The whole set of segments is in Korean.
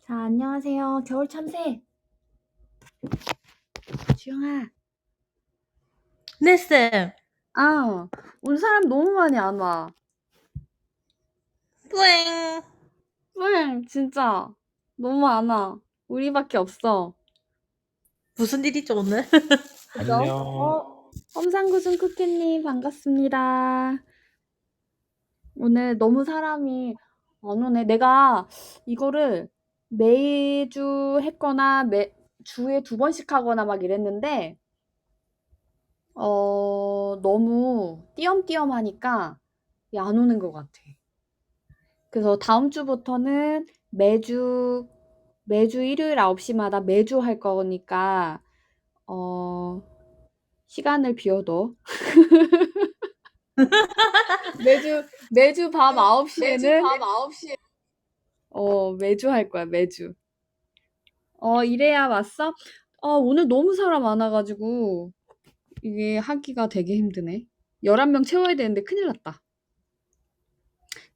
자, 안녕하세요. 겨울 참새. 주영아. 네, 쌤. 오늘 사람 너무 많이 안 와. 뿌잉. 진짜. 너무 안 와. 우리밖에 없어. 무슨 일이죠, 오늘? 그죠? 안녕. 험상궂은 쿠키님, 반갑습니다. 오늘 너무 사람이 안 오네. 내가 이거를 매주 했거나 주에 2번씩 하거나 막 이랬는데, 너무 띄엄띄엄 하니까 안 오는 것 같아. 그래서 다음 주부터는 매주 일요일 9시마다 매주 할 거니까, 시간을 비워도. 매주 밤 9시에는 매주 할 거야, 매주. 이래야 왔어? 오늘 너무 사람 많아가지고, 이게 하기가 되게 힘드네. 11명 채워야 되는데 큰일 났다.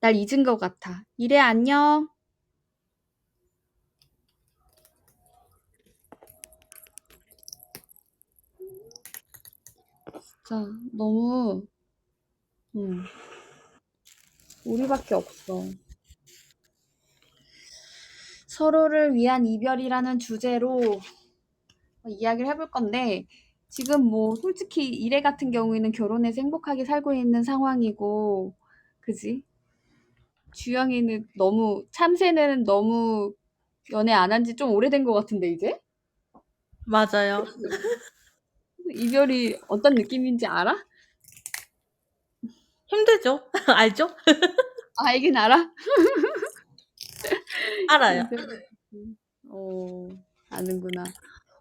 날 잊은 것 같아. 이래, 안녕. 진짜, 너무, 우리밖에 없어. 서로를 위한 이별이라는 주제로 이야기를 해볼 건데, 지금 뭐 솔직히 이래 같은 경우에는 결혼해서 행복하게 살고 있는 상황이고, 그지? 주영이는 참새는 너무 연애 안 한 지 좀 오래된 것 같은데, 이제? 맞아요. 이별이 어떤 느낌인지 알아? 힘들죠? 알죠? 알긴 알아? 알아요. 진짜. 아는구나.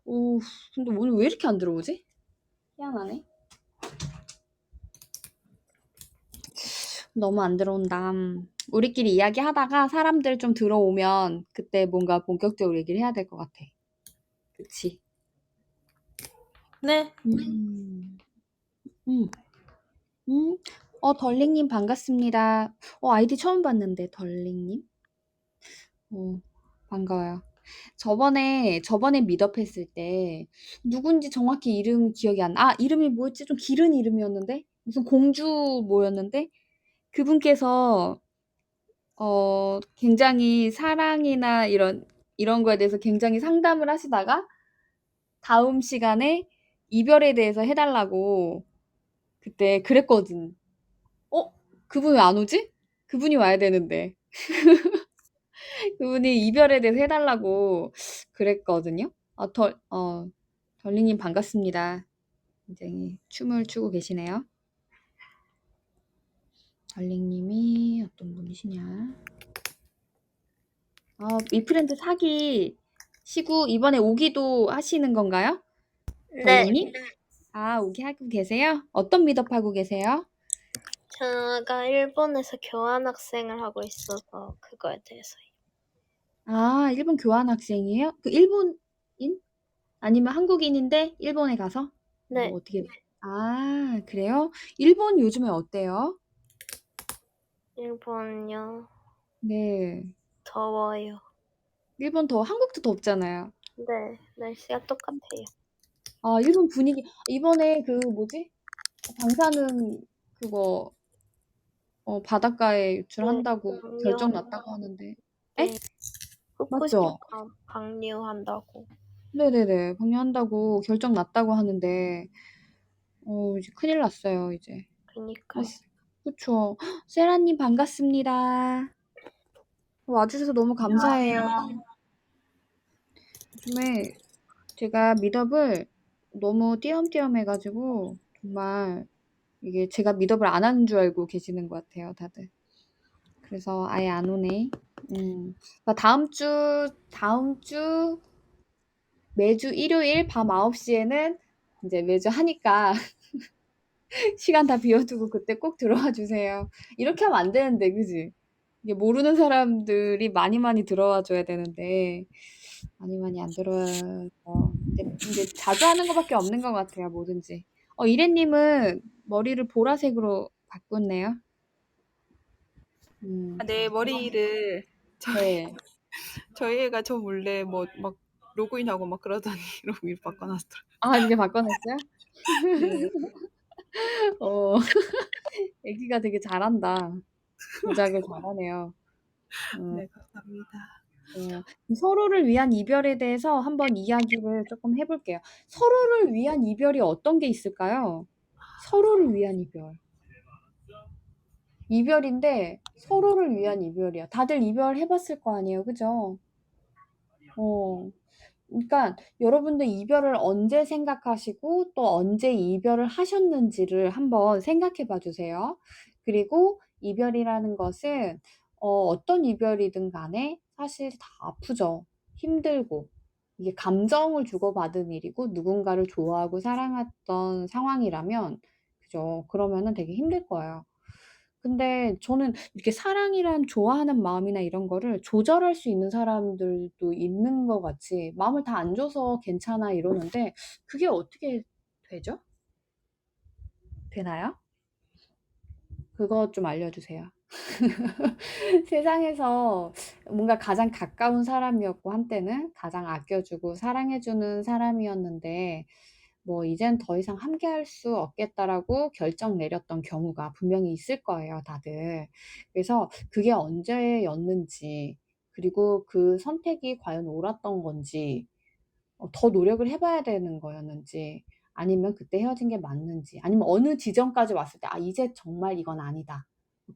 오, 근데 오늘 왜 이렇게 안 들어오지? 희한하네. 너무 안 들어온다. 우리끼리 이야기하다가 사람들 좀 들어오면 그때 뭔가 본격적으로 얘기를 해야 될 것 같아. 그치? 네. 음, 음, 덜링님 반갑습니다. 아이디 처음 봤는데, 덜링님? 반가워요. 저번에 미드업 했을 때, 누군지 정확히 이름 기억이 이름이 뭐였지? 좀 길은 이름이었는데? 무슨 공주 뭐였는데? 그분께서, 굉장히 사랑이나 이런 거에 대해서 굉장히 상담을 하시다가, 다음 시간에 이별에 대해서 해달라고 그때 그랬거든. 어? 그분 왜 안 오지? 그분이 와야 되는데. 그분이 이별에 대해서 해달라고 그랬거든요. 덜리님 반갑습니다. 굉장히 춤을 추고 계시네요. 덜링님이 어떤 분이시냐? 미프렌드 사기 시구 이번에 오기도 하시는 건가요? 네, 덜링님? 오기 하고 계세요? 어떤 미드업 하고 계세요? 제가 일본에서 교환학생을 하고 있어서 그거에 대해서요. 일본 교환학생이에요? 그 일본인? 아니면 한국인인데 일본에 가서? 네, 뭐 어떻게 그래요? 일본 요즘에 어때요? 일본요. 네. 더워요. 일본 한국도 덥잖아요. 네, 날씨가 똑같아요. 일본 분위기, 이번에 그 뭐지? 방사능 그거, 바닷가에 네, 유출한다고 결정 났다고 하는데. 에? 네, 후쿠시마 맞죠? 방류한다고. 네네네. 방류한다고 결정 났다고 하는데, 이제 큰일 났어요, 이제. 그니까요. 그쵸. 세라님 반갑습니다. 와주셔서 너무 감사해요. 요즘에 제가 미덥을 너무 띄엄띄엄해가지고 정말 이게 제가 미덥을 안 하는 줄 알고 계시는 것 같아요, 다들. 그래서 아예 안 오네. 그러니까 다음 주 매주 일요일 밤 9시에는 이제 매주 하니까 시간 다 비워두고 그때 꼭 들어와 주세요. 이렇게 하면 안 되는데, 그지? 이게 모르는 사람들이 많이 들어와 줘야 되는데, 많이 안 들어와서. 근데 자주 하는 것밖에 없는 것 같아요, 뭐든지. 이래님은 머리를 보라색으로 바꿨네요. 네, 머리를 네. 저희 애가 저 몰래 뭐 막 로그인하고 막 그러더니 로그인 바꿔놨더라고요. 이제 바꿔냈어요? 네, 어, 애기가 되게 잘한다. 조작을 잘하네요. 어, 네, 감사합니다. 서로를 위한 이별에 대해서 한번 이야기를 조금 해볼게요. 서로를 위한 이별이 어떤 게 있을까요? 서로를 위한 이별. 이별인데 서로를 위한 이별이야. 다들 이별 해봤을 거 아니에요, 그죠? 그러니까 여러분들 이별을 언제 생각하시고 또 언제 이별을 하셨는지를 한번 생각해 봐 주세요. 그리고 이별이라는 것은 어떤 이별이든 간에 사실 다 아프죠. 힘들고. 이게 감정을 주고받은 일이고 누군가를 좋아하고 사랑했던 상황이라면, 그죠? 그러면은 되게 힘들 거예요. 근데 저는 이렇게 사랑이란 좋아하는 마음이나 이런 거를 조절할 수 있는 사람들도 있는 것 같이 마음을 다 안 줘서 괜찮아 이러는데 그게 어떻게 되죠? 되나요? 그거 좀 알려주세요. 세상에서 뭔가 가장 가까운 사람이었고 한때는 가장 아껴주고 사랑해주는 사람이었는데 뭐 이젠 더 이상 함께할 수 없겠다라고 결정 내렸던 경우가 분명히 있을 거예요, 다들. 그래서 그게 언제였는지, 그리고 그 선택이 과연 옳았던 건지, 더 노력을 해봐야 되는 거였는지, 아니면 그때 헤어진 게 맞는지, 아니면 어느 지점까지 왔을 때, 이제 정말 이건 아니다.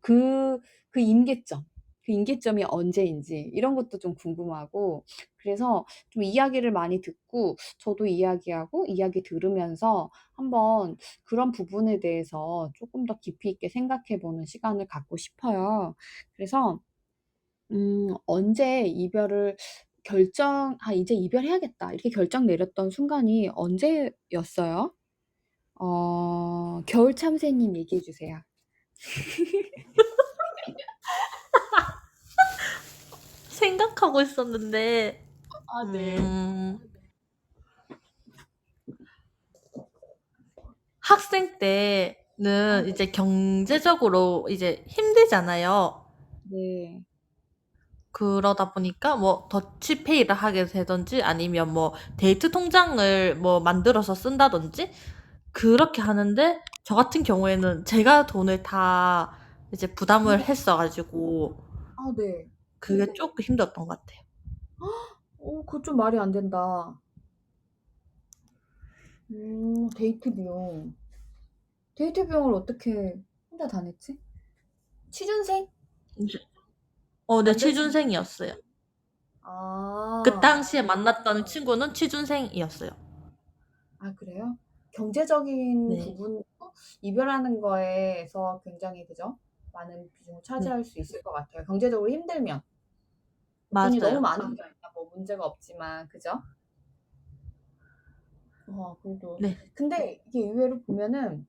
그 임계점. 그 임계점이 언제인지 이런 것도 좀 궁금하고 그래서 좀 이야기를 많이 듣고 저도 이야기하고 이야기 들으면서 한번 그런 부분에 대해서 조금 더 깊이 있게 생각해 보는 시간을 갖고 싶어요. 그래서 언제 이별을 이제 이별해야겠다. 이렇게 결정 내렸던 순간이 언제였어요? 겨울 참새님 얘기해 주세요. 생각하고 있었는데, 아, 네. 학생 때는 이제 경제적으로 이제 힘들잖아요. 네. 그러다 보니까 뭐 더치페이를 하게 되든지 아니면 뭐 데이트 통장을 뭐 만들어서 쓴다든지 그렇게 하는데 저 같은 경우에는 제가 돈을 다 이제 부담을 했어가지고 아, 네. 그게 조금 힘들었던 것 같아요. 그거 좀 말이 안 된다. 데이트 비용. 데이트 비용을 어떻게 혼자 다 냈지? 취준생? 네, 완전 취준생이었어요. 아, 그 당시에 만났던 친구는 취준생이었어요. 아, 그래요? 경제적인 네, 부분, 이별하는 거에서 굉장히, 그죠? 많은 비중을 네, 차지할 수 있을 것 같아요. 경제적으로 힘들면. 돈이 너무 맞아요. 많으면 뭐 문제가 없지만, 그죠? 그래도. 네, 근데 이게 의외로 보면은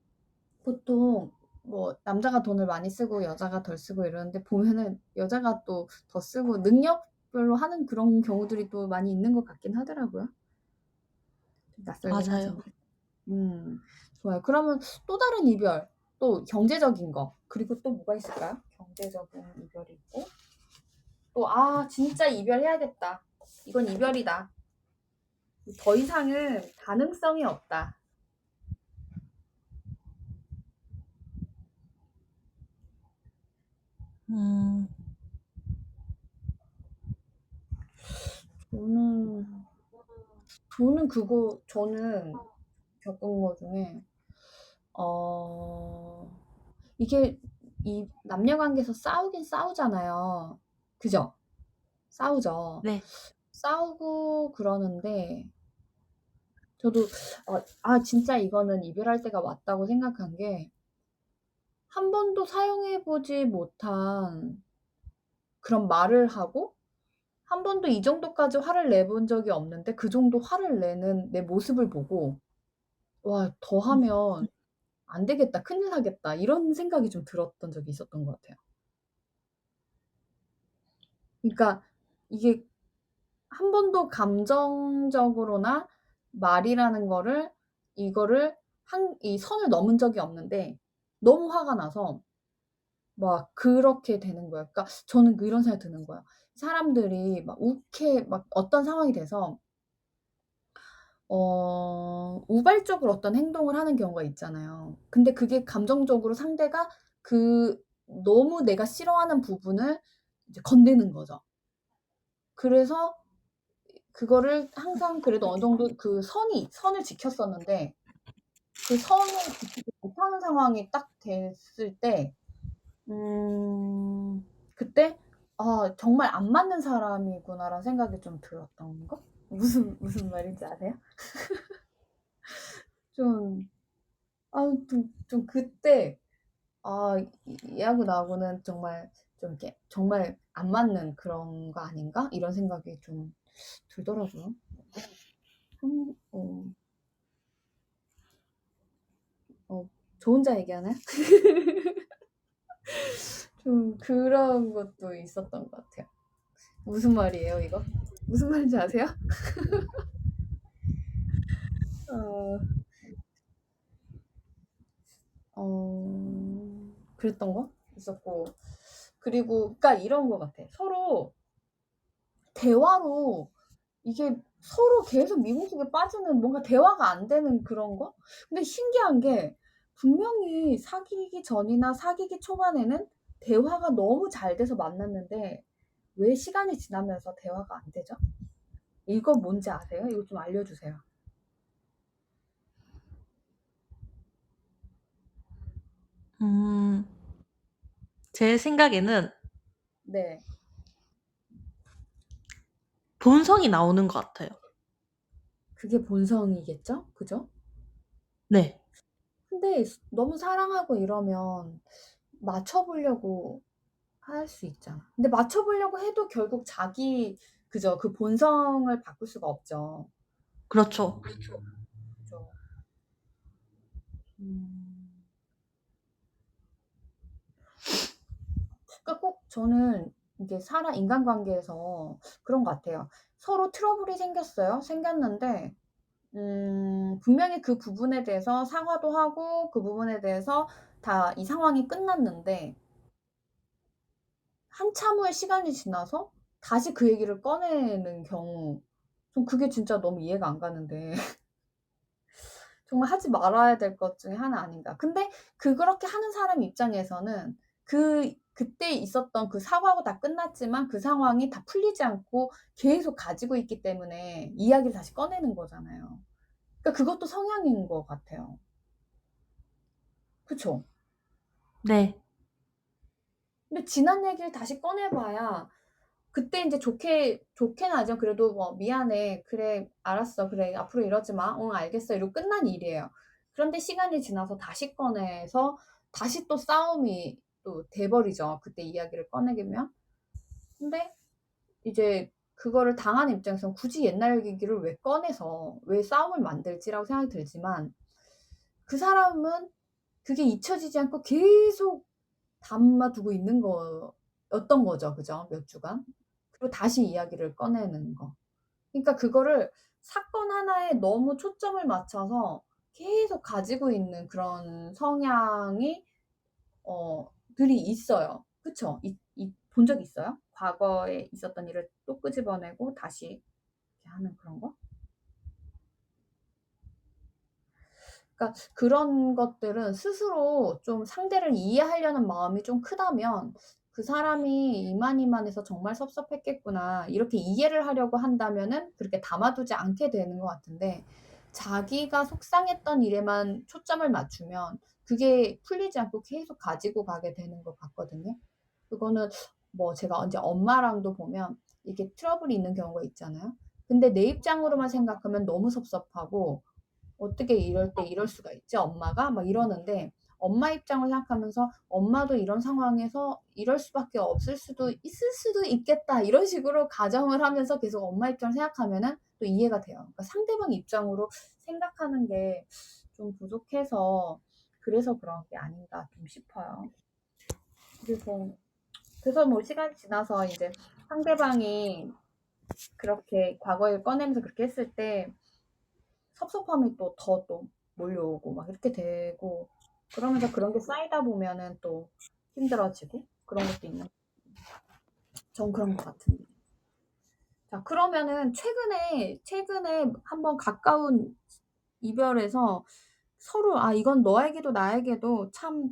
보통 뭐 남자가 돈을 많이 쓰고 여자가 덜 쓰고 이러는데 보면은 여자가 또 더 쓰고 능력별로 하는 그런 경우들이 또 많이 있는 것 같긴 하더라고요. 좀 낯설긴 맞아요. 하지만. 좋아요. 그러면 또 다른 이별, 또 경제적인 거, 그리고 또 뭐가 있을까요? 경제적인 이별이 있고, 또, 진짜 이별해야겠다. 이건 이별이다. 더 이상은 가능성이 없다. 음, 저는, 저는 겪은 거 중에, 어, 이게 이 남녀 관계에서 싸우긴 싸우잖아요. 그죠? 싸우죠. 네. 싸우고 그러는데, 저도, 진짜 이거는 이별할 때가 왔다고 생각한 게, 한 번도 사용해보지 못한 그런 말을 하고, 한 번도 이 정도까지 화를 내본 적이 없는데, 그 정도 화를 내는 내 모습을 보고, 와, 더 하면 안 되겠다, 큰일 나겠다, 이런 생각이 좀 들었던 적이 있었던 것 같아요. 그러니까 이게 한 번도 감정적으로나 말이라는 거를, 이거를 이 선을 넘은 적이 없는데, 너무 화가 나서, 막 그렇게 되는 거예요. 그러니까 저는 이런 생각이 드는 거예요. 사람들이 막 막 어떤 상황이 돼서 우발적으로 어떤 행동을 하는 경우가 있잖아요. 근데 그게 감정적으로 상대가 너무 내가 싫어하는 부분을 이제 건드는 거죠. 그래서 그거를 항상 그래도 어느 정도 선을 지켰었는데, 그 선을 지키지 못하는 상황이 딱 됐을 때, 그때 '정말 안 맞는 사람이구나.'라는 생각이 좀 들었던 거? 무슨 말인지 아세요? 좀 좀 그때 얘하고 나하고는 정말 좀 이렇게 '정말 안 맞는 그런 거 아닌가?' 이런 생각이 좀 들더라고요. 음 어 저 혼자 얘기하나요? 좀 그런 것도 있었던 것 같아요. 무슨 말이에요, 이거? 무슨 말인지 아세요? 어. 그랬던 거 있었고, 그리고 그러니까 이런 거 같아. 서로 대화로 이게 서로 계속 미궁 속에 빠지는, 뭔가 대화가 안 되는 그런 거? 근데 신기한 게 분명히 사귀기 전이나 사귀기 초반에는 대화가 너무 잘 돼서 만났는데 왜 시간이 지나면서 대화가 안 되죠? 이거 뭔지 아세요? 이거 좀 알려주세요. 음, 제 생각에는 네. 본성이 나오는 것 같아요. 그게 본성이겠죠? 그죠? 네. 근데 너무 사랑하고 이러면 맞춰보려고 할 수 있잖아. 근데 맞춰보려고 해도 결국 자기, 그죠? 그 본성을 바꿀 수가 없죠. 그렇죠. 그죠? 음. 그러니까 꼭 저는 이게 인간관계에서 그런 것 같아요. 서로 트러블이 생겼어요. 생겼는데, 분명히 그 부분에 대해서 사과도 하고, 그 부분에 대해서 다 이 상황이 끝났는데, 한참 후에 시간이 지나서 다시 그 얘기를 꺼내는 경우, 전 그게 진짜 너무 이해가 안 가는데, 정말 하지 말아야 될 것 중에 하나 아닌가. 근데 그렇게 하는 사람 입장에서는 그때 있었던 그 사과하고 다 끝났지만 그 상황이 다 풀리지 않고 계속 가지고 있기 때문에 이야기를 다시 꺼내는 거잖아요. 그러니까 그것도 성향인 것 같아요. 그쵸? 네. 근데 지난 얘기를 다시 꺼내봐야 그때 이제 좋게는 하죠. 그래도 뭐 미안해. 그래, 알았어. 그래, 앞으로 이러지 마. 응, 알겠어. 이러고 끝난 일이에요. 그런데 시간이 지나서 다시 꺼내서 다시 또 싸움이 또 돼버리죠. 그때 이야기를 꺼내기면. 근데 이제 그거를 당한 입장에서는 굳이 옛날 얘기를 왜 꺼내서 왜 싸움을 만들지라고 생각이 들지만 그 사람은 그게 잊혀지지 않고 계속 담아두고 있는 거였던 거죠. 그죠? 몇 주간. 그리고 다시 이야기를 꺼내는 거. 그러니까 그거를 사건 하나에 너무 초점을 맞춰서 계속 가지고 있는 그런 성향이 들이 있어요. 그쵸? 본 적 있어요? 과거에 있었던 일을 또 끄집어내고 다시 이렇게 하는 그런 거? 그러니까 그런 것들은 스스로 좀 상대를 이해하려는 마음이 좀 크다면 그 사람이 이만희만해서 정말 섭섭했겠구나 이렇게 이해를 하려고 한다면은 그렇게 담아두지 않게 되는 것 같은데 자기가 속상했던 일에만 초점을 맞추면 그게 풀리지 않고 계속 가지고 가게 되는 것 같거든요. 그거는 뭐 제가 이제 엄마랑도 보면 이렇게 트러블이 있는 경우가 있잖아요. 근데 내 입장으로만 생각하면 너무 섭섭하고 어떻게 이럴 때 이럴 수가 있지, 엄마가? 막 이러는데, 엄마 입장을 생각하면서 엄마도 이런 상황에서 이럴 수밖에 없을 수도 있을 수도 있겠다. 이런 식으로 가정을 하면서 계속 엄마 입장을 생각하면은 또 이해가 돼요. 그러니까 상대방 입장으로 생각하는 게 좀 부족해서 그래서 그런 게 아닌가 좀 싶어요. 그래서 뭐 시간이 지나서 이제 상대방이 그렇게 과거를 꺼내면서 그렇게 했을 때 섭섭함이 또 몰려오고 막 이렇게 되고 그러면서 그런 게 쌓이다 보면은 또 힘들어지고 그런 것도 있는 전 그런 것 같은데. 자, 그러면은 최근에 한번 가까운 이별에서 서로 이건 너에게도 나에게도 참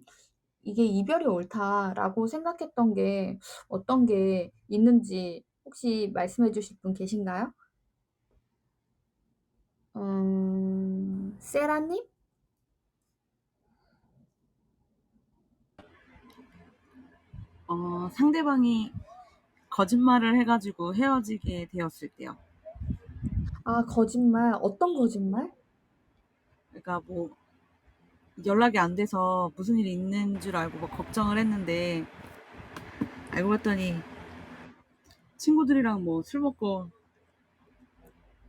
이게 이별이 옳다라고 생각했던 게 어떤 게 있는지 혹시 말씀해 주실 분 계신가요? 세라님? 상대방이 거짓말을 해가지고 헤어지게 되었을 때요. 거짓말. 어떤 거짓말? 그러니까 뭐 연락이 안 돼서 무슨 일이 있는 줄 알고 막 걱정을 했는데 알고 봤더니 친구들이랑 뭐 술 먹고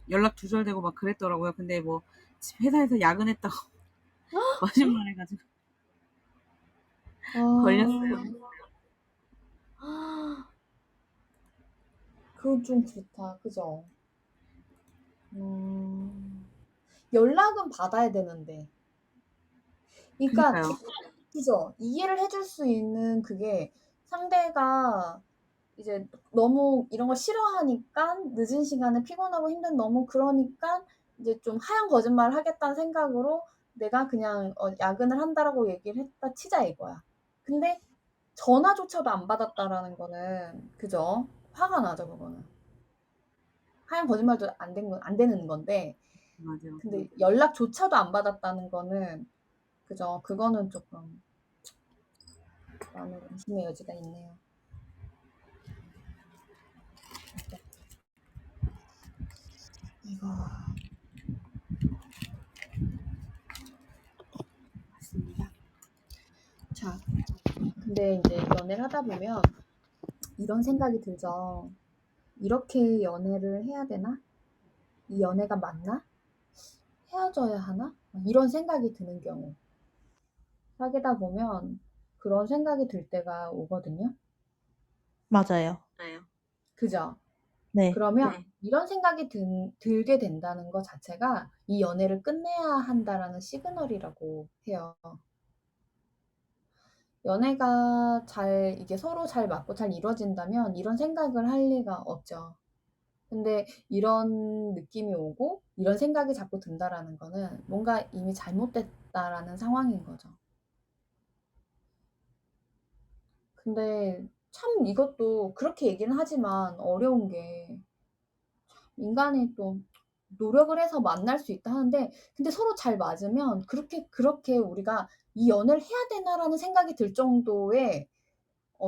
연락 두절되고 막 그랬더라고요. 근데 뭐 회사에서 야근했다고 거짓말 해가지고 걸렸어요. 그건 좀 그렇다. 그죠? 연락은 받아야 되는데. 그러니까, 그니까요. 그죠? 이해를 해줄 수 있는 그게 상대가 이제 너무 이런 걸 싫어하니까 늦은 시간에 피곤하고 너무 그러니까 이제 좀 하얀 거짓말을 하겠다는 생각으로 내가 그냥 야근을 한다라고 얘기를 했다 치자 이거야. 근데 전화조차도 안 받았다라는 거는 그죠? 화가 나죠, 그거는. 하얀 거짓말도 안 되는 건데 맞아요. 근데 연락조차도 안 받았다는 거는 그죠? 그거는 조금 많은 의심의 여지가 있네요. 자, 근데 이제 연애를 하다 보면 이런 생각이 들죠. 이렇게 연애를 해야 되나? 이 연애가 맞나? 헤어져야 하나? 이런 생각이 드는 경우. 사귀다 보면 그런 생각이 들 때가 오거든요. 맞아요. 그죠? 네. 그러면 이런 생각이 들게 된다는 것 자체가 이 연애를 끝내야 한다라는 시그널이라고 해요. 연애가 이게 서로 잘 맞고 잘 이루어진다면 이런 생각을 할 리가 없죠. 근데 이런 느낌이 오고 이런 생각이 자꾸 든다라는 거는 뭔가 이미 잘못됐다라는 상황인 거죠. 근데 참 이것도 그렇게 얘기는 하지만 어려운 게 인간이 또 노력을 해서 만날 수 있다 하는데 근데 서로 잘 맞으면 그렇게 우리가 '이 연애를 해야 되나?'라는 생각이 들 정도의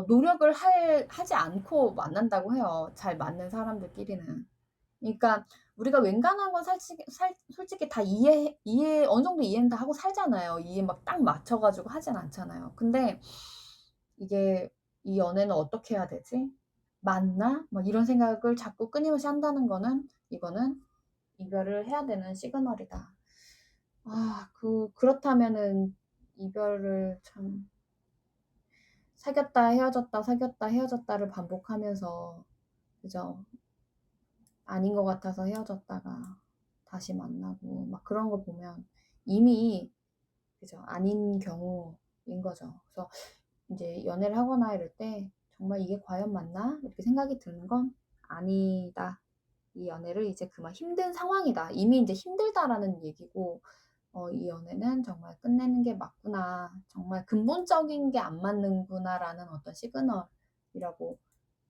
노력을 하지 않고 만난다고 해요, 잘 맞는 사람들끼리는. 그러니까 우리가 웬간한 건 솔직히 다 이해 어느 정도 이해는 다 하고 살잖아요. 이해 막 딱 맞춰 가지고 하진 않잖아요. 근데 이게 '이 연애는 어떻게 해야 되지? 맞나?' 막 이런 생각을 자꾸 끊임없이 한다는 거는 이거는 '이별을 해야 되는 시그널이다.' 그렇다면은 이별을 참 사귀었다 헤어졌다 사귀었다 헤어졌다를 반복하면서 그죠? 아닌 것 같아서 헤어졌다가 다시 만나고 막 그런 거 보면 이미 그죠? 아닌 경우인 거죠. 그래서 인제 연애를 하거나 이럴 때 '정말 이게 과연 맞나?' 이렇게 생각이 드는 건 '아니다. 이 연애를 이제 그만 힘든 상황이다. 이미 인제 힘들다.'라는 얘기고 '이 연애는 정말 끝내는 게 맞구나. 정말 근본적인 게 안 맞는구나.'라는 어떤 시그널이라고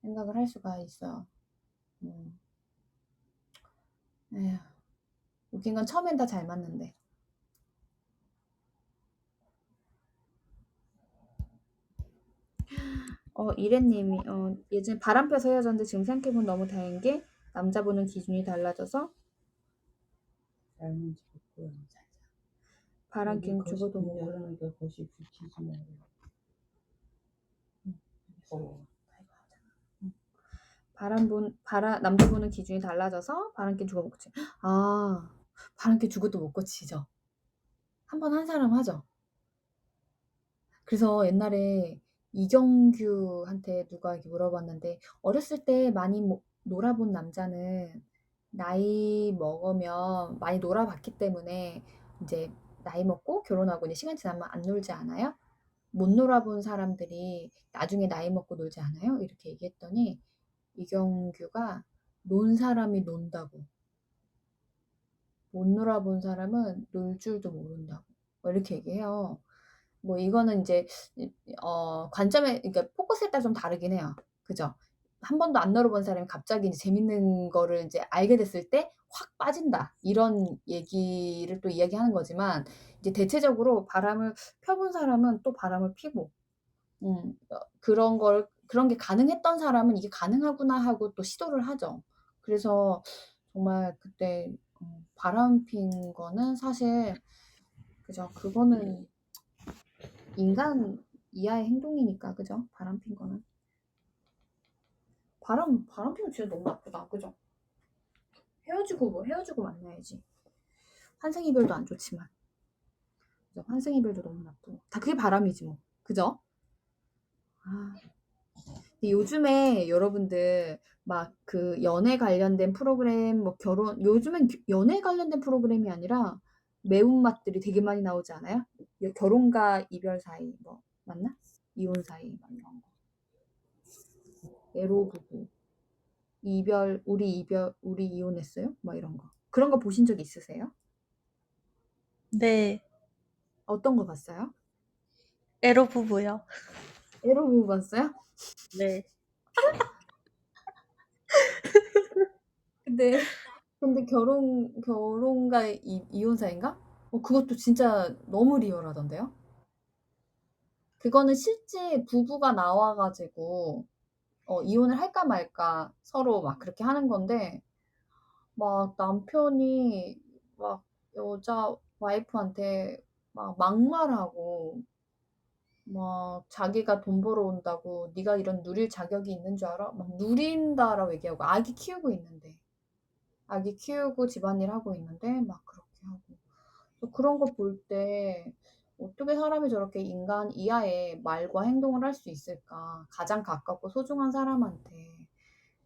생각을 할 수가 있어요. 음. 에휴. 웃긴 건 처음엔 다 잘 맞는데. 이래님이 예전에 바람 펴서 헤어졌는데 지금 생각해보면 너무 다행인 게 남자 보는 기준이 달라져서 삶은 죽고 바람 여기 낀 거시 죽어도 문 못 열어놓으니까 거시 붙이지 말고. 남자 보는 기준이 달라져서 바람 낀 죽어 못 고치. 바람 낀 죽어도 못 고치죠. 한 번 한 사람 하죠. 그래서 옛날에 이경규한테 누가 이렇게 물어봤는데 어렸을 때 많이 놀아본 남자는 나이 먹으면 많이 놀아봤기 때문에 이제 나이 먹고 결혼하고 이제 시간 지나면 안 놀지 않아요? 못 놀아본 사람들이 나중에 나이 먹고 놀지 않아요? 이렇게 얘기했더니 이경규가 논 사람이 논다고. 못 놀아본 사람은 놀 줄도 모른다고. 뭐 이렇게 얘기해요. 뭐 이거는 이제 관점에 그러니까 포커스에 따라 좀 다르긴 해요. 그죠? 한 번도 안 놀아본 사람이 갑자기 이제 재밌는 거를 이제 알게 됐을 때 확 빠진다. 이런 얘기를 또 이야기하는 거지만 이제 대체적으로 바람을 펴본 사람은 또 바람을 피고 그런 게 가능했던 사람은 '이게 가능하구나.' 하고 또 시도를 하죠. 그래서 정말 그때 바람 핀 거는 사실 그죠. 그거는 인간 이하의 행동이니까 그죠? 바람 핀 거는. 바람 피면 진짜 너무 나쁘다. 그죠? 헤어지고 만나야지. 환생이별도 안 좋지만. 그죠? 환생이별도 너무 나쁘고. 다 그게 바람이지 뭐. 그죠? 근데 요즘에 여러분들 막 그 연애 관련된 프로그램 뭐 요즘엔 연애 관련된 프로그램이 아니라 매운맛들이 되게 많이 나오지 않아요? 결혼과 이별 사이 뭐 맞나? 이혼 사이 막 이런 거. 애로 부부. 우리 이혼했어요? 막 이런 거. 그런 거 보신 적 있으세요? 네. 어떤 거 봤어요? 에로 부부요. 애로 부부 봤어요? 네. 근데 결혼과 이혼 사이인가? 그것도 진짜 너무 리얼하던데요? 그거는 실제 부부가 나와 가지고 이혼을 할까 말까 서로 막 그렇게 하는 건데 막 남편이 막 여자 와이프한테 막 막말하고 막 자기가 돈 벌어온다고 네가 이런 누릴 자격이 있는 줄 알아? 막 누린다라고 얘기하고 아기 키우고 있는데 아기 키우고 집안일 하고 있는데 막 그렇게 하고 그래서 그런 거 볼 때 어떻게 사람이 저렇게 인간 이하의 말과 행동을 할 수 있을까? 가장 가깝고 소중한 사람한테.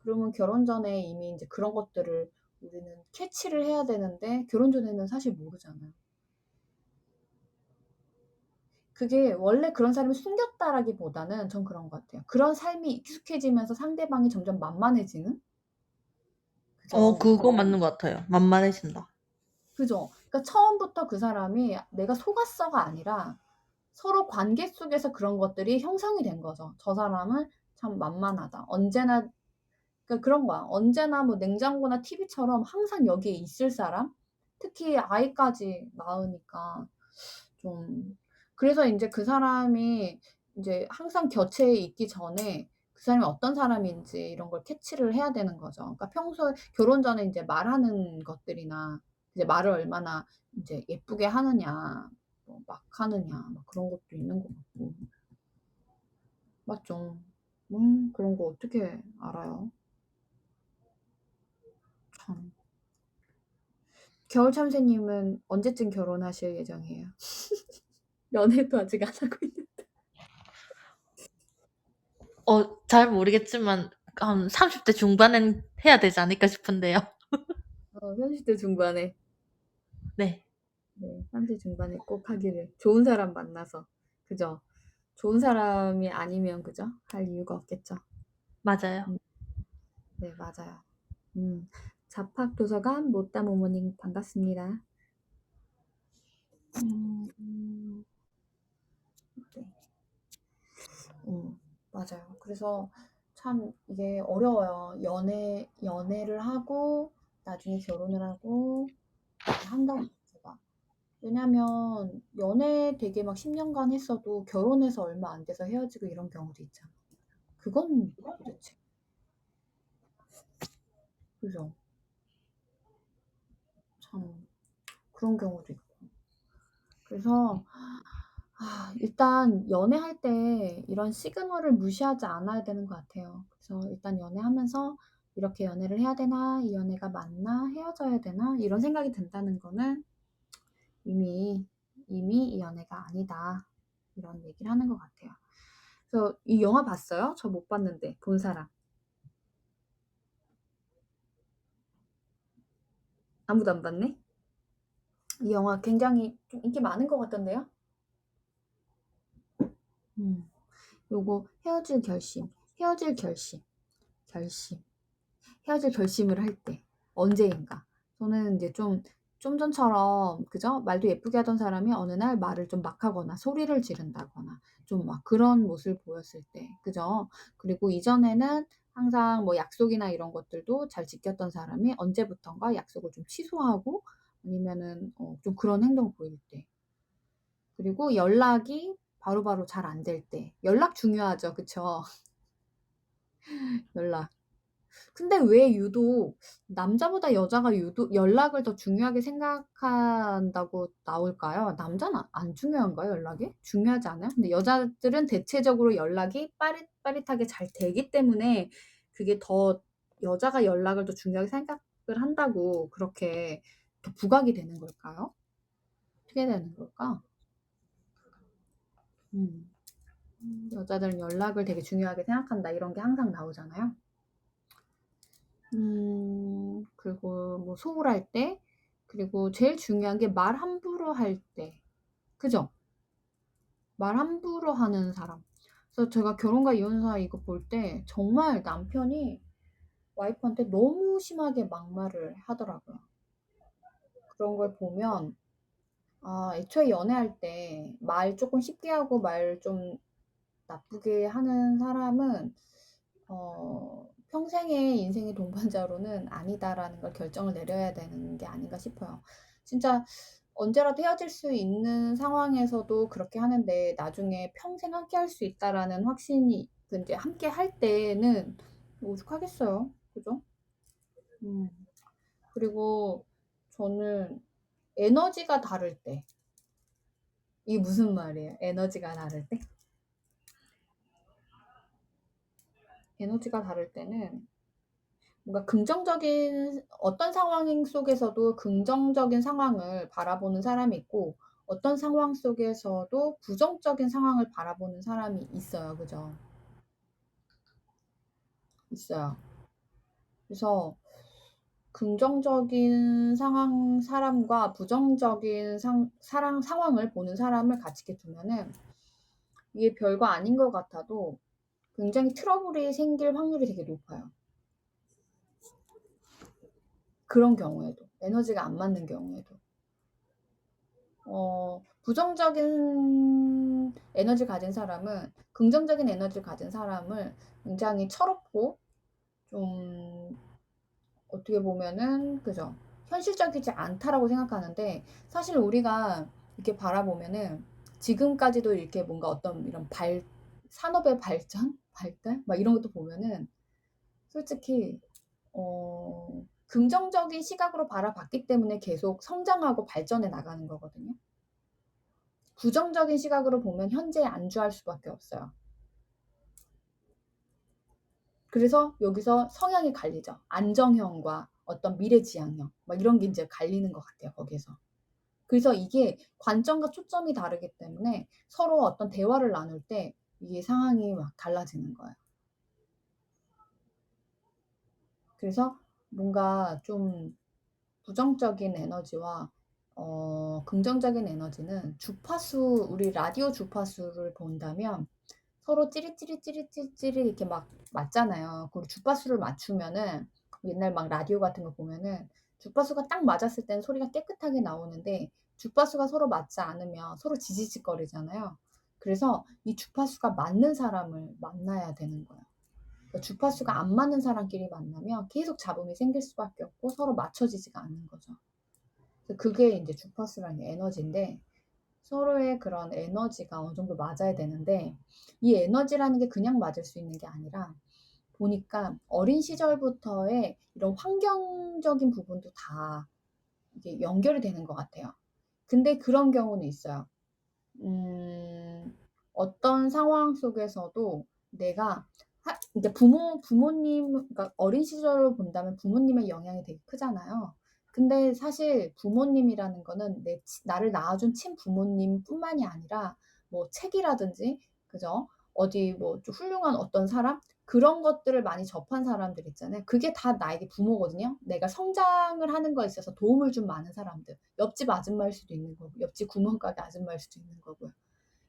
그러면 결혼 전에 이미 이제 그런 것들을 우리는 캐치를 해야 되는데 결혼 전에는 사실 모르잖아요. 그게 원래 그런 사람이 숨겼다라기보다는 전 그런 것 같아요. 그런 삶이 익숙해지면서 상대방이 점점 만만해지는? 그죠? 그거 맞는 것 같아요. 만만해진다. 그죠? 그러니까 처음부터 그 사람이 내가 속았어가 아니라 서로 관계 속에서 그런 것들이 형성이 된 거죠. 저 사람은 참 만만하다. 언제나 그러니까 그런 거야. 언제나 뭐 냉장고나 TV처럼 항상 여기에 있을 사람? 특히 아이까지 낳으니까 좀 그래서 인제 그 사람이 인제 항상 곁에 있기 전에 그 사람이 어떤 사람인지 이런 걸 캐치를 해야 되는 거죠. 그러니까 평소에 결혼 전에 인제 말하는 것들이나 이제 말을 얼마나 인제 예쁘게 하느냐 뭐 막 하느냐 막 그런 것도 있는 것 같고. 맞죠. 그런 거 어떻게 알아요? 참. 겨울 참새님은 언제쯤 결혼하실 예정이에요? 연애도 아직 안 하고 있는데. 잘 모르겠지만 한 30대 중반엔 해야 되지 않을까 싶은데요. 30대 중반에. 네. 네, 30대 중반에 꼭 하기를. 좋은 사람 만나서. 그죠? 좋은 사람이 아니면 그죠? 할 이유가 없겠죠. 맞아요. 네, 맞아요. 자팍도서관 못담 어머님 반갑습니다. 네. 맞아요. 그래서 참 이게 어려워요. 연애를 하고 나중에 결혼을 하고 이렇게 한다는 자체가. 왜냐면 연애 되게 막 10년간 했어도 결혼해서 얼마 안 돼서 헤어지고 이런 경우도 있잖아. 그건 도대체. 그죠? 참 그런 경우도 있고. 그래서 일단 연애할 때 이런 시그널을 무시하지 않아야 되는 것 같아요. 그래서 일단 연애하면서 '이렇게 연애를 해야 되나? 이 연애가 맞나? 헤어져야 되나?' 이런 생각이 든다는 거는 이미 이 연애가 아니다. 이런 얘기를 하는 것 같아요. 그래서 이 영화 봤어요? 저 못 봤는데 본 사람. 아무도 안 봤네? 이 영화 굉장히 좀 인기 많은 것 같던데요? 요거 헤어질 결심을 할 때 언제인가. 저는 이제 좀 전처럼 그죠? 말도 예쁘게 하던 사람이 어느 날 말을 좀 막 하거나 소리를 지른다거나 좀 막 그런 모습을 보였을 때 그죠? 그리고 이전에는 항상 뭐 약속이나 이런 것들도 잘 지켰던 사람이 언제부턴가 약속을 좀 취소하고 아니면은 좀 그런 행동을 보일 때. 그리고 연락이 바로바로 잘 안 될 때. 연락 중요하죠. 그쵸? 연락. 근데 왜 유독 남자보다 여자가 유독 연락을 더 중요하게 생각한다고 나올까요? 남자는 안 중요한가요, 연락이? 중요하지 않아요? 근데 여자들은 대체적으로 연락이 빠릿빠릿하게 잘 되기 때문에 그게 더 여자가 연락을 더 중요하게 생각을 한다고 그렇게 더 부각이 되는 걸까요? 어떻게 되는 걸까? 음. 여자들은 연락을 되게 중요하게 생각한다 이런 게 항상 나오잖아요. 그리고 뭐 소홀할 때, 그리고 제일 중요한 게 말 함부로 할 때. 그죠? 말 함부로 하는 사람. 그래서 제가 결혼과 이혼사 이거 볼 때 정말 남편이 와이프한테 너무 심하게 막말을 하더라고요. 그런 걸 보면, 애초에 연애할 때 말 조금 쉽게 하고 말 좀 나쁘게 하는 사람은 평생의 인생의 동반자로는 아니다라는 걸 결정을 내려야 되는 게 아닌가 싶어요. 진짜 언제라도 헤어질 수 있는 상황에서도 그렇게 하는데 나중에 평생 함께 할 수 있다라는 확신이 이제 함께 할 때는 오죽하겠어요. 그죠? 음. 그리고 저는 에너지가 다를 때. 이게 무슨 말이에요? 에너지가 다를 때? 에너지가 다를 때는 뭔가 긍정적인 어떤 상황 속에서도 긍정적인 상황을 바라보는 사람이 있고 어떤 상황 속에서도 부정적인 상황을 바라보는 사람이 있어요. 그죠? 있어요. 그래서 긍정적인 사람과 부정적인 상황을 보는 사람을 같이 이렇게 두면은 이게 별거 아닌 것 같아도 굉장히 트러블이 생길 확률이 되게 높아요. 그런 경우에도 에너지가 안 맞는 경우에도 부정적인 에너지 가진 사람은 긍정적인 에너지 가진 사람을 굉장히 철없고 좀 어떻게 보면은 그죠? 현실적이지 않다라고 생각하는데 사실 우리가 이렇게 바라보면은 지금까지도 이렇게 뭔가 어떤 이런 산업의 발달 막 이런 것도 보면은 솔직히 긍정적인 시각으로 바라봤기 때문에 계속 성장하고 발전해 나가는 거거든요. 부정적인 시각으로 보면 현재에 안주할 수밖에 없어요. 그래서 여기서 성향이 갈리죠. 안정형과 어떤 미래지향형 막 이런 게 이제 갈리는 것 같아요. 거기에서. 그래서 이게 관점과 초점이 다르기 때문에 서로 어떤 대화를 나눌 때 이게 상황이 막 달라지는 거예요. 그래서 뭔가 좀 부정적인 에너지와 긍정적인 에너지는 주파수, 우리 라디오 주파수를 본다면 서로 찌릿찌릿 이렇게 막 맞잖아요. 그리고 주파수를 맞추면은 옛날 막 라디오 같은 거 보면은 주파수가 딱 맞았을 때는 소리가 깨끗하게 나오는데 주파수가 서로 맞지 않으면 서로 지지직거리잖아요. 그래서 이 주파수가 맞는 사람을 만나야 되는 거예요. 그러니까 주파수가 안 맞는 사람끼리 만나면 계속 잡음이 생길 수밖에 없고 서로 맞춰지지가 않는 거죠. 그게 이제 주파수라는 에너지인데 서로의 그런 에너지가 어느 정도 맞아야 되는데 이 에너지라는 게 그냥 맞을 수 있는 게 아니라 보니까 어린 시절부터의 이런 환경적인 부분도 다 이게 연결이 되는 것 같아요. 근데 그런 경우는 있어요. 어떤 상황 속에서도 내가 이제 부모님, 그러니까 어린 시절로 본다면 부모님의 영향이 되게 크잖아요. 근데 사실 부모님이라는 거는 나를 낳아준 친부모님뿐만이 아니라 뭐 책이라든지, 그죠? 어디 뭐 좀 훌륭한 어떤 사람? 그런 것들을 많이 접한 사람들 있잖아요. 그게 다 나에게 부모거든요. 내가 성장을 하는 거에 있어서 도움을 준 많은 사람들. 옆집 아줌마일 수도 있는 거고, 옆집 구멍가게 아줌마일 수도 있는 거고요.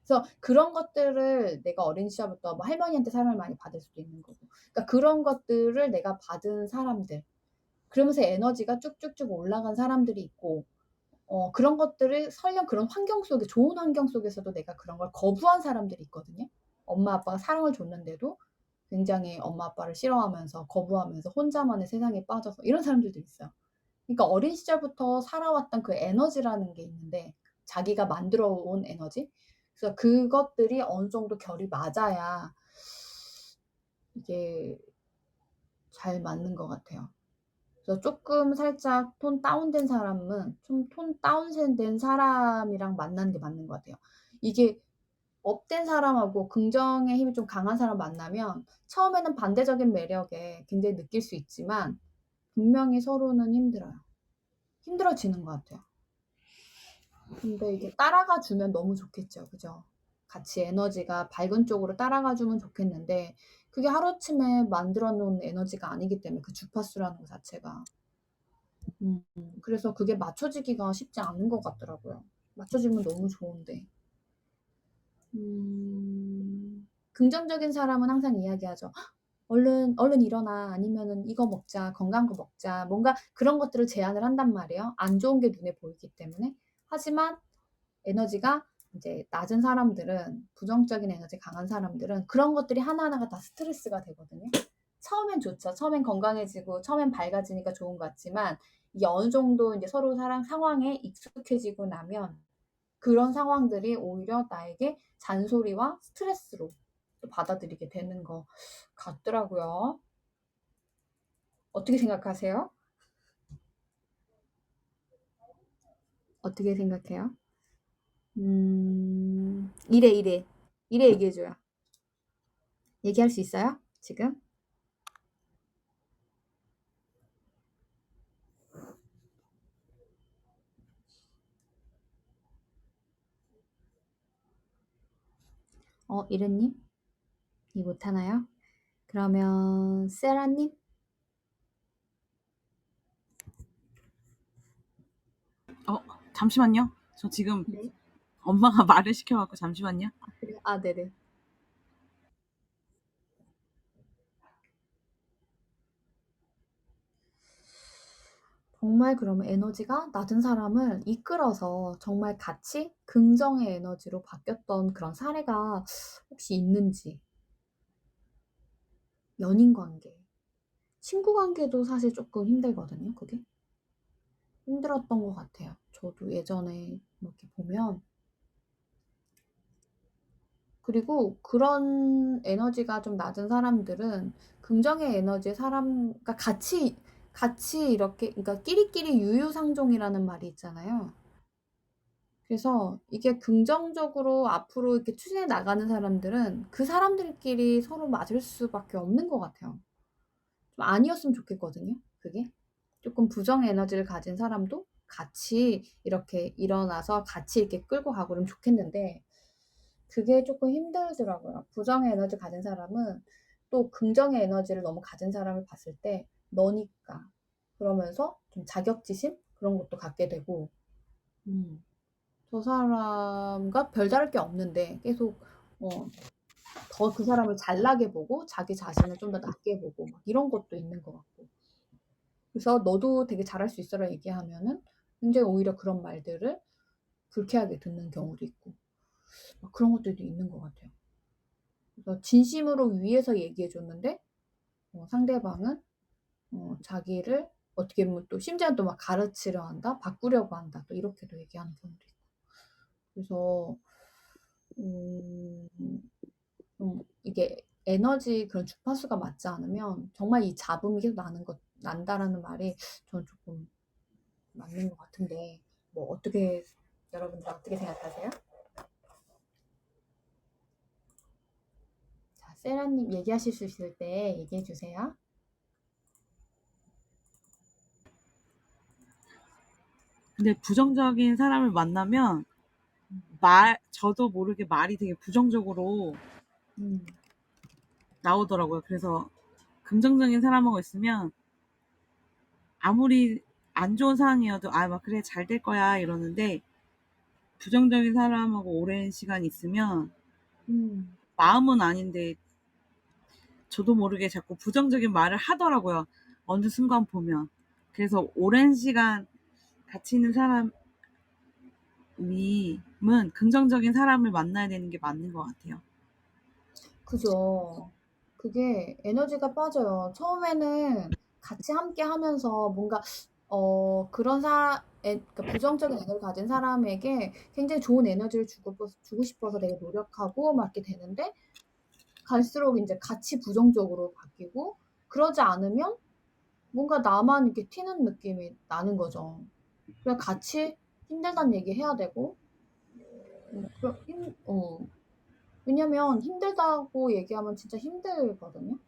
그래서 그런 것들을 내가 어린 시절부터 뭐 할머니한테 사랑을 많이 받을 수도 있는 거고. 그러니까 그런 것들을 내가 받은 사람들. 그러면서 에너지가 쭉쭉쭉 올라간 사람들이 있고, 그런 것들을 설령 그런 환경 속에, 좋은 환경 속에서도 내가 그런 걸 거부한 사람들이 있거든요. 엄마 아빠가 사랑을 줬는데도 굉장히 엄마 아빠를 싫어하면서 거부하면서 혼자만의 세상에 빠져서 이런 사람들도 있어요. 그러니까 어린 시절부터 살아왔던 그 에너지라는 게 있는데 자기가 만들어 온 에너지. 그래서 그것들이 어느 정도 결이 맞아야 이게 잘 맞는 것 같아요. 그래서 조금 살짝 톤 다운된 사람은 좀 톤 다운된 사람이랑 만나는 게 맞는 것 같아요. 이게 업된 사람하고 긍정의 힘이 좀 강한 사람 만나면 처음에는 반대적인 매력에 굉장히 느낄 수 있지만 분명히 서로는 힘들어요. 힘들어지는 것 같아요. 근데 이게 따라가 주면 너무 좋겠죠. 그죠? 같이 에너지가 밝은 쪽으로 따라가 주면 좋겠는데 그게 하루아침에 만들어 놓은 에너지가 아니기 때문에 그 주파수라는 것 자체가. 그래서 그게 맞춰지기가 쉽지 않은 것 같더라고요. 맞춰지면 너무 좋은데. 긍정적인 사람은 항상 이야기하죠. 얼른 일어나. 아니면은 이거 먹자. 건강한 거 먹자. 뭔가 그런 것들을 제안을 한단 말이에요. 안 좋은 게 눈에 보이기 때문에. 하지만 에너지가 이제 낮은 사람들은, 부정적인 에너지 강한 사람들은 그런 것들이 하나하나가 다 스트레스가 되거든요. 처음엔 좋죠. 처음엔 건강해지고 처음엔 밝아지니까 좋은 것 같지만 이게 어느 정도 이제 서로 상황에 익숙해지고 나면 그런 상황들이 오히려 나에게 잔소리와 스트레스로 또 받아들이게 되는 것 같더라고요. 어떻게 생각하세요? 어떻게 생각해요? 이래 얘기해줘요. 얘기할 수 있어요? 지금? 이르님? 이 못하나요? 그러면 세라님? 잠시만요. 저 지금 네. 엄마가 말을 시켜갖고 잠시만요. 그래요? 아, 네네. 정말 그러면 에너지가 낮은 사람을 이끌어서 정말 같이 긍정의 에너지로 바뀌었던 그런 사례가 혹시 있는지. 연인 관계, 친구 관계도 사실 조금 힘들거든요, 그게. 힘들었던 것 같아요. 저도 예전에 이렇게 보면. 그리고 그런 에너지가 좀 낮은 사람들은 긍정의 에너지의 그러니까 같이 이렇게, 그러니까 끼리끼리 유유상종이라는 말이 있잖아요. 그래서 이게 긍정적으로 앞으로 이렇게 추진해 나가는 사람들은 그 사람들끼리 서로 맞을 수밖에 없는 것 같아요. 좀 아니었으면 좋겠거든요, 그게. 조금 부정 에너지를 가진 사람도 같이 이렇게 일어나서 같이 이렇게 끌고 가고 그러면 좋겠는데, 그게 조금 힘들더라고요. 부정의 에너지 가진 사람은 또 긍정의 에너지를 너무 가진 사람을 봤을 때 너니까 그러면서 좀 자격지심 그런 것도 갖게 되고, 저 사람과 별다를 게 없는데 계속 더 그 사람을 잘나게 보고 자기 자신을 좀 더 낮게 보고 막 이런 것도 있는 것 같고. 그래서 너도 되게 잘할 수 있어라 얘기하면은 굉장히 오히려 그런 말들을 불쾌하게 듣는 경우도 있고 막 그런 것들도 있는 것 같아요. 그래서 진심으로 위해서 얘기해 줬는데 상대방은 자기를 어떻게 보면 또 심지어 또 막 가르치려 한다, 바꾸려고 한다, 또 이렇게도 얘기하는 경우도 있고. 그래서 음, 좀 이게 에너지 그런 주파수가 맞지 않으면 정말 이 잡음이 계속 난다라는 말이 저는 조금 맞는 것 같은데, 뭐 여러분들 어떻게 생각하세요? 자, 세라님 얘기하실 수 있을 때 얘기해 주세요. 근데 부정적인 사람을 만나면 저도 모르게 말이 되게 부정적으로 음, 나오더라고요. 그래서 긍정적인 사람하고 있으면 아무리 안 좋은 상황이어도 막 그래 잘 될 거야 이러는데, 부정적인 사람하고 오랜 시간 있으면 음, 마음은 아닌데 저도 모르게 자꾸 부정적인 말을 하더라고요. 어느 순간 보면. 그래서 오랜 시간 같이 있는 사람은 긍정적인 사람을 만나야 되는 게 맞는 것 같아요. 그죠. 그게 에너지가 빠져요. 처음에는 같이 함께 하면서 뭔가 그러니까 부정적인 에너지를 가진 사람에게 굉장히 좋은 에너지를 주고 싶어서 되게 노력하고 막 이렇게 되는데, 갈수록 이제 같이 부정적으로 바뀌고, 그러지 않으면 뭔가 나만 이렇게 튀는 느낌이 나는 거죠. 그냥 같이 힘들다는 얘기 해야 되고, 왜냐면 힘들다고 얘기하면 진짜 힘들거든요.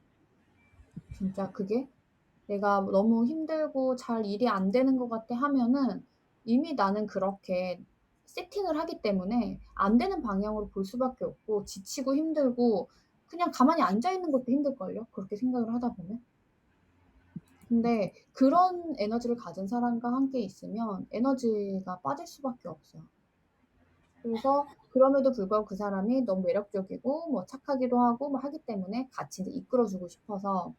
진짜 그게 내가 너무 힘들고 잘 일이 안 되는 것 같아 하면은 이미 나는 그렇게 세팅을 하기 때문에 안 되는 방향으로 볼 수밖에 없고, 지치고 힘들고 그냥 가만히 앉아 있는 것도 힘들걸요, 그렇게 생각을 하다 보면. 근데 그런 에너지를 가진 사람과 함께 있으면 에너지가 빠질 수밖에 없어요. 그래서 그럼에도 불구하고 그 사람이 너무 매력적이고 뭐 착하기도 하고 뭐 하기 때문에 같이 이제 이끌어주고 싶어서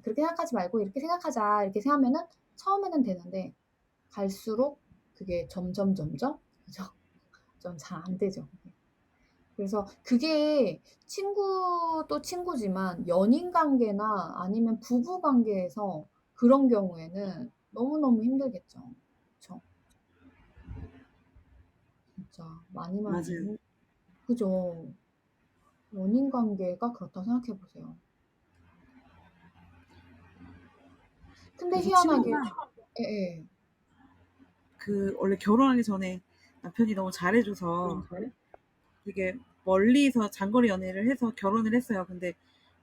그렇게 생각하지 말고 이렇게 생각하자 이렇게 생각하면은 처음에는 되는데, 갈수록 그게 점점 그죠? 좀 잘 안 되죠. 그래서 그게 친구도 친구지만 연인 관계나 아니면 부부 관계에서 그런 경우에는 너무너무 힘들겠죠. 그쵸? 진짜 많이 맞아요. 그죠. 연인 관계가 그렇다고 생각해 보세요. 근데 그래서 희한하게, 친구가 예예. 원래 결혼하기 전에 남편이 너무 잘해줘서 되게 멀리서 장거리 연애를 해서 결혼을 했어요. 근데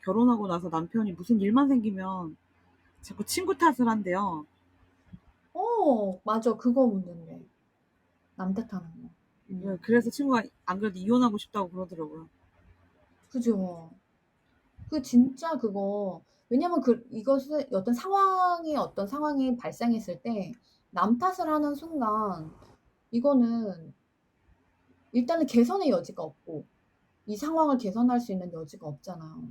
결혼하고 나서 남편이 무슨 일만 생기면 자꾸 친구 탓을 한대요. 맞아. 그거 문제인데. 남 탓하는 거. 그래서 친구가 안 그래도 이혼하고 싶다고 그러더라고요. 그죠? 그 진짜 그거 왜냐면 이것은 어떤 상황이 발생했을 때 남 탓을 하는 순간 이거는 일단은 개선의 여지가 없고 이 상황을 개선할 수 있는 여지가 없잖아요.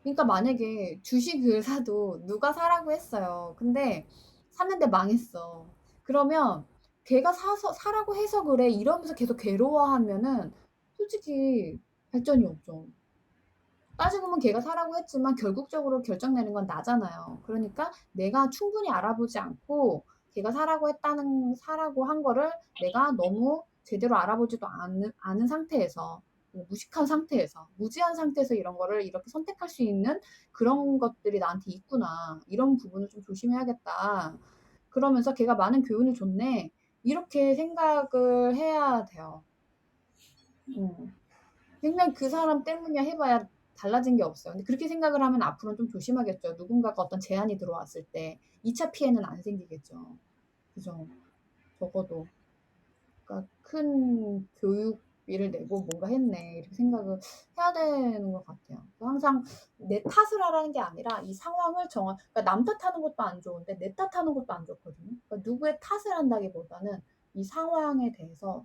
그러니까 만약에 주식을 사도 누가 사라고 했어요. 근데 샀는데 망했어. 그러면 걔가 사라고 해서 그래 이러면서 계속 괴로워하면은 솔직히 발전이 없죠. 따지고 보면 걔가 사라고 했지만 결국적으로 결정 내는 건 나잖아요. 그러니까 내가 충분히 알아보지 않고 걔가 사라고 한 거를 내가 너무 제대로 알아보지도 않은 상태에서 무식한 상태에서 무지한 상태에서 이런 거를 이렇게 선택할 수 있는 그런 것들이 나한테 있구나. 이런 부분을 좀 조심해야겠다. 그러면서 걔가 많은 교훈을 줬네. 이렇게 생각을 해야 돼요. 그냥 그 사람 때문이야 해봐야 달라진 게 없어요. 근데 그렇게 생각을 하면 앞으로는 좀 조심하겠죠. 누군가가 어떤 제안이 들어왔을 때 2차 피해는 안 생기겠죠. 그죠? 적어도. 그러니까 큰 교육비를 내고 뭔가 했네. 이렇게 생각을 해야 되는 것 같아요. 항상 내 탓을 하라는 게 아니라 이 상황을 그러니까 남 탓하는 것도 안 좋은데 내 탓하는 것도 안 좋거든요. 그러니까 누구의 탓을 한다기보다는 이 상황에 대해서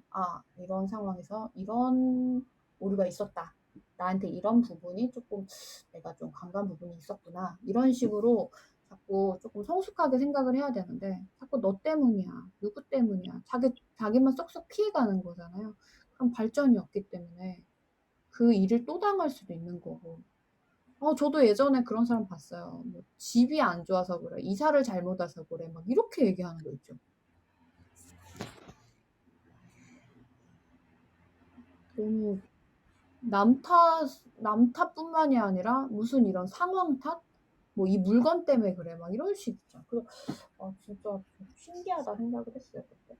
이런 상황에서 이런 오류가 있었다. 나한테 이런 부분이 조금 내가 좀 강한 부분이 있었구나. 이런 식으로 자꾸 조금 성숙하게 생각을 해야 되는데 자꾸 너 때문이야. 누구 때문이야. 자기만 쏙쏙 피해가는 거잖아요. 그럼 발전이 없기 때문에 그 일을 또 당할 수도 있는 거고. 저도 예전에 그런 사람 봤어요. 뭐 집이 안 좋아서 그래. 이사를 잘못 와서 그래. 막 이렇게 얘기하는 거 있죠. 너무 남 탓뿐만이 아니라 무슨 이런 상황 탓? 뭐 이 물건 때문에 그래. 막 이런 식 있죠. 진짜 좀 신기하다 생각을 했어요, 그때.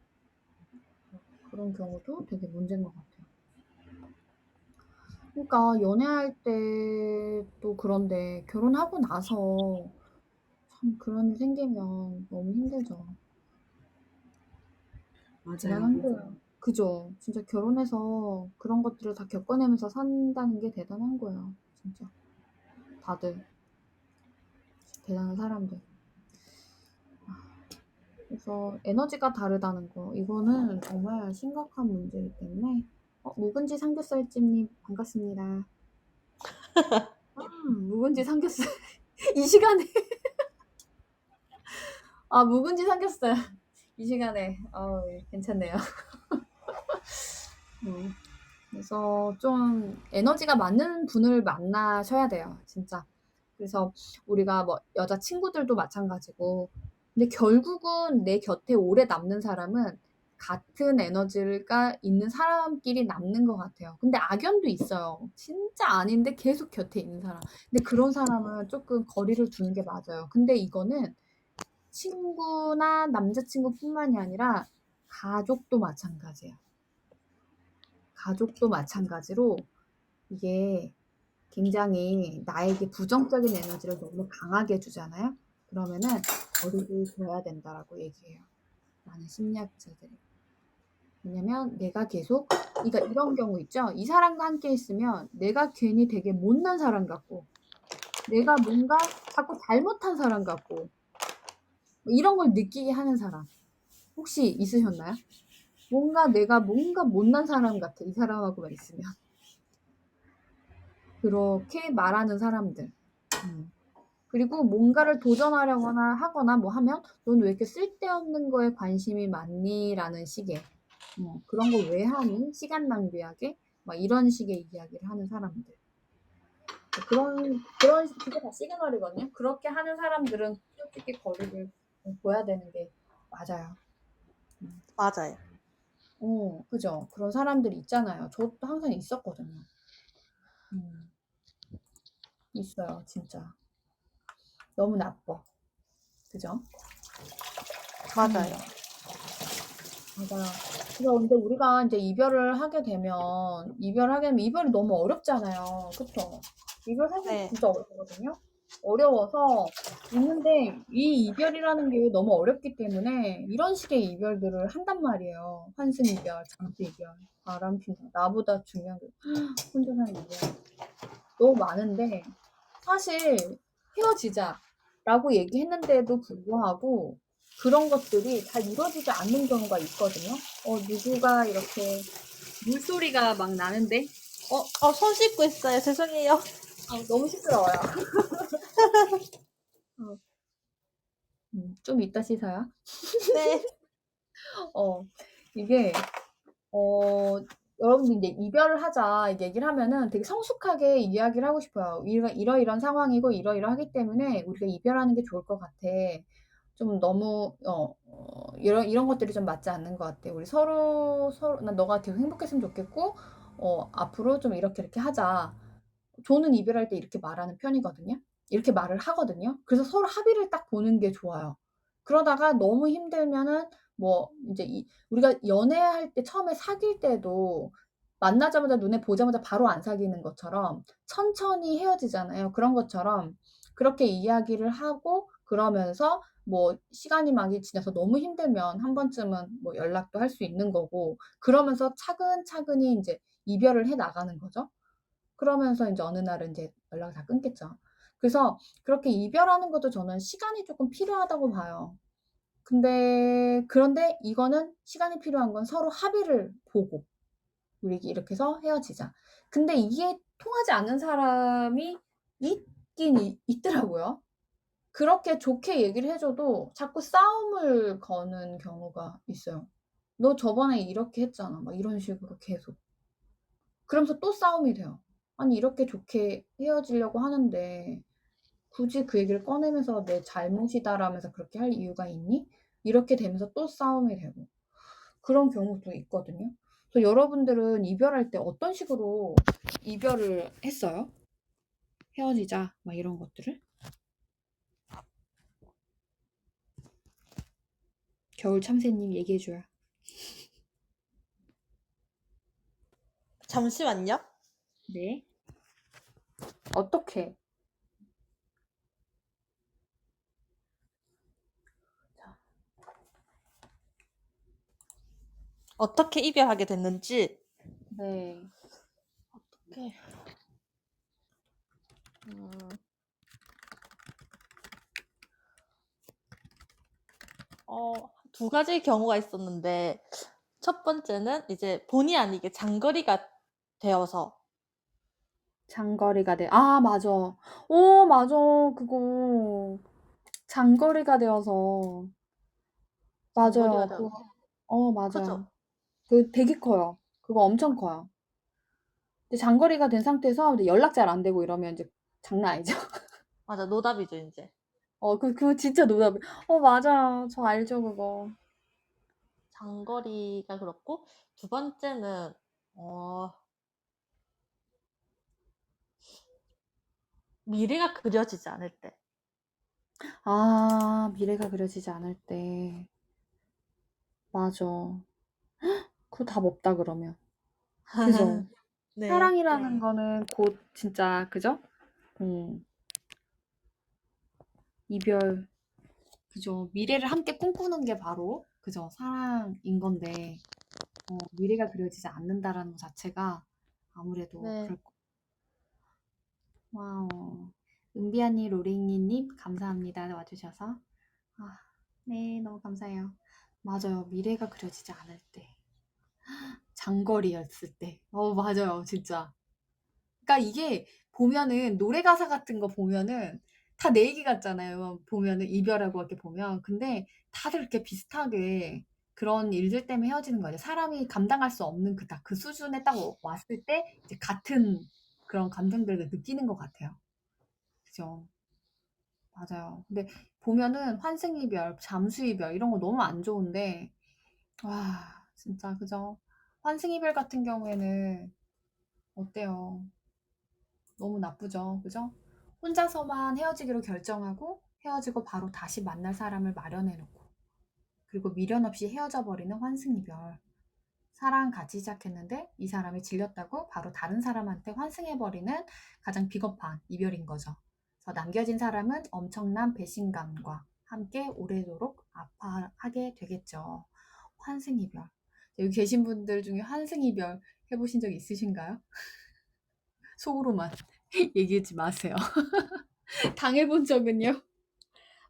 그런 경우도 되게 문제인 것 같아요. 그러니까 연애할 때도 그런데 결혼하고 나서 참 그런 일 생기면 너무 힘들죠. 대단한 맞아요. 거예요. 그죠? 진짜 결혼해서 그런 것들을 다 겪어내면서 산다는 게 대단한 거예요. 진짜. 다들. 대단한 사람들. 그래서 에너지가 다르다는 거. 이거는 정말 심각한 문제이기 때문에. 묵은지 삼겹살찜님 반갑습니다. 묵은지 삼겹살. 이 시간에. 묵은지 삼겹살. 이 시간에. 괜찮네요. 그래서 좀 에너지가 맞는 분을 만나셔야 돼요. 진짜. 그래서 우리가 뭐 여자 친구들도 마찬가지고. 근데 결국은 내 곁에 오래 남는 사람은 같은 에너지가 있는 사람끼리 남는 것 같아요. 근데 악연도 있어요. 진짜 아닌데 계속 곁에 있는 사람. 근데 그런 사람은 조금 거리를 두는 게 맞아요. 근데 이거는 친구나 남자친구뿐만이 아니라 가족도 마찬가지예요. 가족도 마찬가지로 이게 굉장히 나에게 부정적인 에너지를 너무 강하게 주잖아요. 그러면은 거리를 둬야 된다라고 얘기해요. 많은 심리학자들이. 왜냐면 내가 계속 그러니까 이런 경우 있죠. 이 사람과 함께 있으면 내가 괜히 되게 못난 사람 같고 내가 뭔가 자꾸 잘못한 사람 같고 이런 걸 느끼게 하는 사람 혹시 있으셨나요? 내가 뭔가 못난 사람 같아. 이 사람하고만 있으면. 그렇게 말하는 사람들. 그리고 뭔가를 도전하려거나 하거나 뭐 하면 넌 왜 이렇게 쓸데없는 거에 관심이 많니? 라는 식의 그런 걸 왜 하니? 시간 낭비하게? 막 이런 식의 이야기를 하는 사람들. 그게 다 시그널이거든요. 그렇게 하는 사람들은 솔직히 거리를 둬야 되는 게 맞아요. 맞아요. 그죠? 그런 사람들이 있잖아요. 저도 항상 있었거든요. 있어요, 진짜. 너무 나빠. 그죠? 맞아요. 맞아요. 그래서 근데 우리가 이제 이별을 하게 되면 이별이 너무 어렵잖아요. 그쵸? 이별 사실 네. 진짜 어렵거든요. 어려워서 있는데 이 이별이라는 게 너무 어렵기 때문에 이런 식의 이별들을 한단 말이에요. 환승 이별, 잠수 이별, 바람 핀다. 나보다 중요한 게 혼자 사는 이별. 너무 많은데 사실 헤어지자라고 얘기했는데도 불구하고 그런 것들이 잘 이루어지지 않는 경우가 있거든요. 누구가 이렇게 물소리가 막 나는데 손 씻고 있어요. 죄송해요. 너무 시끄러워요. 좀 이따 씻어요. 네. 이게 여러분들 이제 이별을 하자 얘기를 하면은 되게 성숙하게 이야기를 하고 싶어요. 이러이런 상황이고 이러이러하기 때문에 우리가 이별하는 게 좋을 것 같아. 좀 너무 이런 것들이 좀 맞지 않는 것 같아. 우리 서로 난 너가 계속 행복했으면 좋겠고 앞으로 좀 이렇게 하자. 저는 이별할 때 이렇게 말하는 편이거든요. 이렇게 말을 하거든요. 그래서 서로 합의를 딱 보는 게 좋아요. 그러다가 너무 힘들면은 뭐 이제 우리가 연애할 때 처음에 사귈 때도 만나자마자 눈에 보자마자 바로 안 사귀는 것처럼 천천히 헤어지잖아요. 그런 것처럼 그렇게 이야기를 하고 그러면서 뭐 시간이 많이 지나서 너무 힘들면 한 번쯤은 뭐 연락도 할 수 있는 거고 그러면서 차근차근히 이제 이별을 해 나가는 거죠. 그러면서 인제 어느 날은 인제 연락을 다 끊겠죠. 그래서 그렇게 이별하는 것도 저는 시간이 쪼끔 필요하다고 봐요. 그런데 이거는 시간이 필요한 건 서로 합의를 보고 우리 이렇게 해서 헤어지자. 근데 이게 통하지 않는 사람이 있긴 있더라고요. 그렇게 좋게 얘기를 해 줘도 자꾸 싸움을 거는 경우가 있어요. "너 저번에 이렇게 했잖아." 막 이런 식으로 계속. 그러면서 또 싸움이 돼요. 아니 이렇게 좋게 헤어지려고 하는데 굳이 그 얘기를 꺼내면서 "내 잘못이다."라면서 그렇게 할 이유가 있니? 이렇게 되면서 또 싸움이 되고 그런 경우도 있거든요. 그래서 여러분들은 이별할 때 어떤 식으로 이별을 했어요? 헤어지자 막 이런 것들을? 겨울 참새님 얘기해 줘요. 잠시만요. 네. 어떻게? 어떻게 이별하게 됐는지. 네. 어떻게? 두 가지 경우가 있었는데 첫 번째는 이제 본의 아니게 장거리가 되어서 장거리가 맞아. 맞아. 그거 장거리가 되어서 장거리가 맞아요. 되어서 맞아요. 크죠. 되게 커요. 그거 엄청 커요. 근데 장거리가 된 상태에서 이제 연락 잘 안 되고 이러면 이제 장난 아니죠. 맞아, 노답이죠, 이제. 그거 진짜 노답이 맞아. 저 알죠, 그거. 장거리가 그렇고 두 번째는 미래가 그려지지 않을 때. 미래가 그려지지 않을 때. 맞아. 그거 답 없다 그러면. 그죠? 네. 사랑이라는 거는 곧 진짜 그죠? 이별 그죠. 미래를 함께 꿈꾸는 게 바로 그죠. 사랑인 건데 미래가 그려지지 않는다라는 것 자체가 아무래도 네. 그럴 거. 와우. 은비언니, 로링이님 감사합니다. 와주셔서. 네, 너무 감사해요. 맞아요. 미래가 그려지지 않을 때. 장거리였을 때. 맞아요. 진짜. 그러니까 이게 보면은 노래 가사 같은 거 보면은 다 내 얘기 같잖아요. 보면은 이별하고 이렇게 보면. 근데 다들 이렇게 비슷하게 그런 일들 때문에 헤어지는 거죠. 사람이 감당할 수 없는 그 수준에 딱 왔을 때 이제 같은 그런 감정들을 느끼는 것 같아요. 그죠? 맞아요. 근데 보면은 환승이별, 잠수이별 이런 거 너무 안 좋은데 진짜 그죠? 환승이별 같은 경우에는 어때요? 너무 나쁘죠. 그죠? 혼자서만 헤어지기로 결정하고 헤어지고 바로 다시 만날 사람을 마련해 놓고 그리고 미련 없이 헤어져 버리는 환승이별. 사랑 같이 시작했는데 이 사람이 질렸다고 바로 다른 사람한테 환승해 버리는 가장 비겁한 이별인 거죠. 그래서 남겨진 사람은 엄청난 배신감과 함께 오래도록 아파하게 되겠죠. 환승이별. 여기 계신 분들 중에 환승이별 해보신 적 있으신가요? 속으로만 얘기하지 마세요. 당해본 적은요?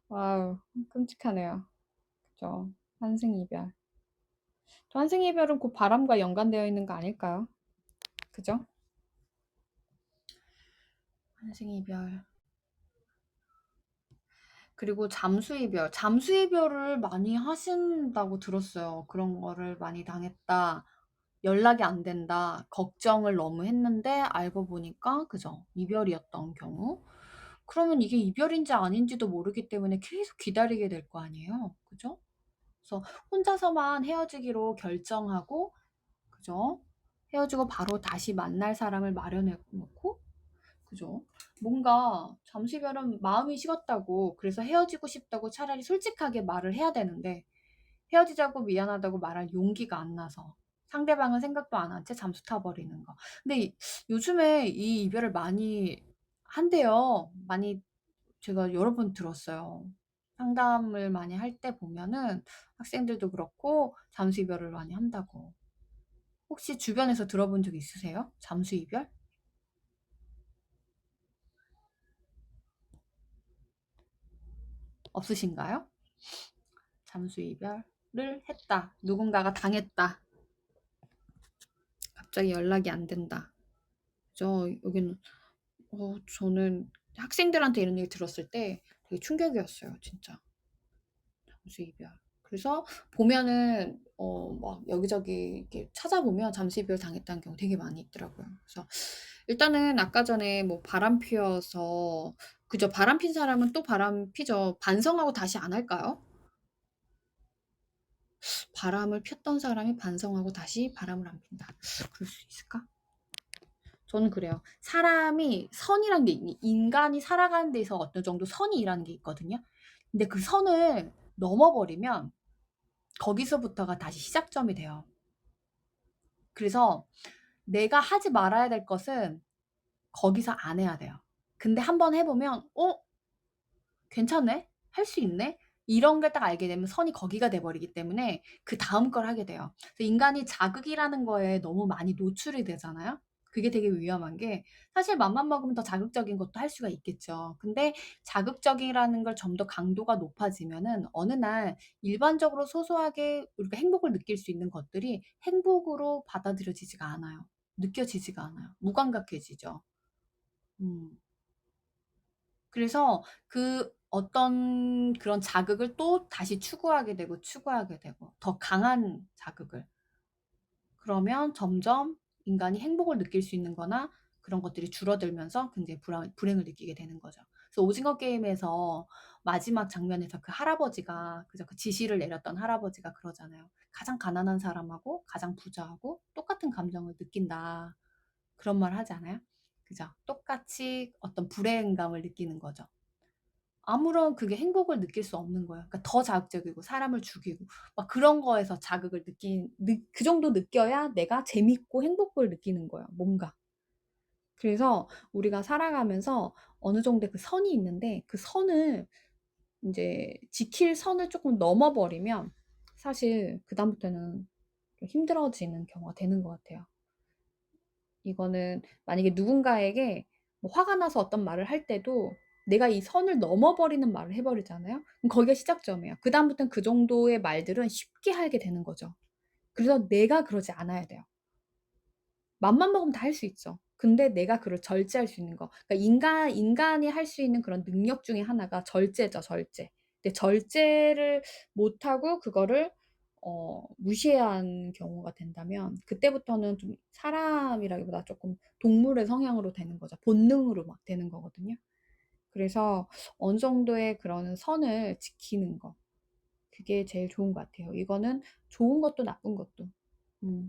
와우, 끔찍하네요. 그죠? 환승이별. 환승이별은 곧 바람과 연관되어 있는 거 아닐까요? 그죠? 환승이별. 그리고 잠수이별. 잠수이별을 많이 하신다고 들었어요. 그런 거를 많이 당했다. 연락이 안 된다. 걱정을 너무 했는데 알고 보니까 그죠? 이별이었던 경우. 그러면 이게 이별인지 아닌지도 모르기 때문에 계속 기다리게 될 거 아니에요. 그죠? 그래서 혼자서만 헤어지기로 결정하고 그죠? 헤어지고 바로 다시 만날 사람을 마련해 놓고 그죠? 뭔가 잠시별은 마음이 식었다고 그래서 헤어지고 싶다고 차라리 솔직하게 말을 해야 되는데 헤어지자고 미안하다고 말할 용기가 안 나서 상대방은 생각도 안 한 채 잠수 타버리는 거. 근데 요즘에 이 이별을 많이 한대요. 많이 제가 여러 번 들었어요. 상담을 많이 할 때 보면은 학생들도 그렇고 잠수 이별을 많이 한다고. 혹시 주변에서 들어본 적 있으세요? 잠수 이별? 없으신가요? 잠수 이별을 했다. 누군가가 당했다. 갑자기 연락이 안 된다. 여기는 저는 학생들한테 이런 얘기 들었을 때 되게 충격이었어요, 진짜. 잠수 이별. 그래서 보면은 막 여기저기 이렇게 찾아보면 잠수 이별 당했다는 경우 되게 많이 있더라고요. 그래서 일단은 아까 전에 뭐 바람 피워서 그죠? 바람 핀 사람은 또 바람 피죠. 반성하고 다시 안 할까요? 바람을 폈던 사람이 반성하고 다시 바람을 안 핀다. 그럴 수 있을까? 저는 그래요. 사람이 선이란 게 인간이 살아가는 데서 어느 정도 선이라는 게 있거든요. 근데 그 선을 넘어버리면 거기서부터가 다시 시작점이 돼요. 그래서 내가 하지 말아야 될 것은 거기서 안 해야 돼요. 근데 한번 해보면 괜찮네? 할 수 있네? 이런 걸 딱 알게 되면 선이 거기가 돼버리기 때문에 그 다음 걸 하게 돼요. 그래서 인간이 자극이라는 거에 너무 많이 노출이 되잖아요. 그게 되게 위험한 게 사실 맘만 먹으면 더 자극적인 것도 할 수가 있겠죠. 근데 자극적이라는 걸 좀 더 강도가 높아지면은 어느 날 일반적으로 소소하게 우리가 행복을 느낄 수 있는 것들이 행복으로 받아들여지지가 않아요. 느껴지지가 않아요. 무감각해지죠. 그래서 그 어떤 그런 자극을 또 다시 추구하게 되고 더 강한 자극을. 그러면 점점 인간이 행복을 느낄 수 있는 거나 그런 것들이 줄어들면서 굉장히 불행을 느끼게 되는 거죠. 그래서 오징어 게임에서 마지막 장면에서 그 할아버지가 그 지시를 내렸던 할아버지가 그러잖아요. 가장 가난한 사람하고 가장 부자하고 똑같은 감정을 느낀다. 그런 말 하지 않아요? 그죠? 똑같이 어떤 불행감을 느끼는 거죠. 아무런 그게 행복을 느낄 수 없는 거예요. 그러니까 더 자극적이고 사람을 죽이고 막 그런 거에서 자극을 그 정도 느껴야 내가 재밌고 행복을 느끼는 거예요. 뭔가. 그래서 우리가 살아가면서 어느 정도의 그 선이 있는데 그 선을 이제 지킬 선을 조금 넘어버리면 사실 그다음부터는 좀 힘들어지는 경우가 되는 것 같아요. 이거는 만약에 누군가에게 뭐 화가 나서 어떤 말을 할 때도 내가 이 선을 넘어버리는 말을 해버리잖아요. 그럼 거기가 시작점이에요. 그다음부터는 그 정도의 말들은 쉽게 하게 되는 거죠. 그래서 내가 그러지 않아야 돼요. 맘만 먹으면 다 할 수 있죠. 근데 내가 그걸 절제할 수 있는 거. 그러니까 인간이 할 수 있는 그런 능력 중에 하나가 절제죠, 절제. 근데 절제를 못하고 그거를 무시해야 하는 경우가 된다면 그때부터는 좀 사람이라기보다 조금 동물의 성향으로 되는 거죠. 본능으로 막 되는 거거든요. 그래서 어느 정도의 그런 선을 지키는 거. 그게 제일 좋은 것 같아요. 이거는 좋은 것도 나쁜 것도.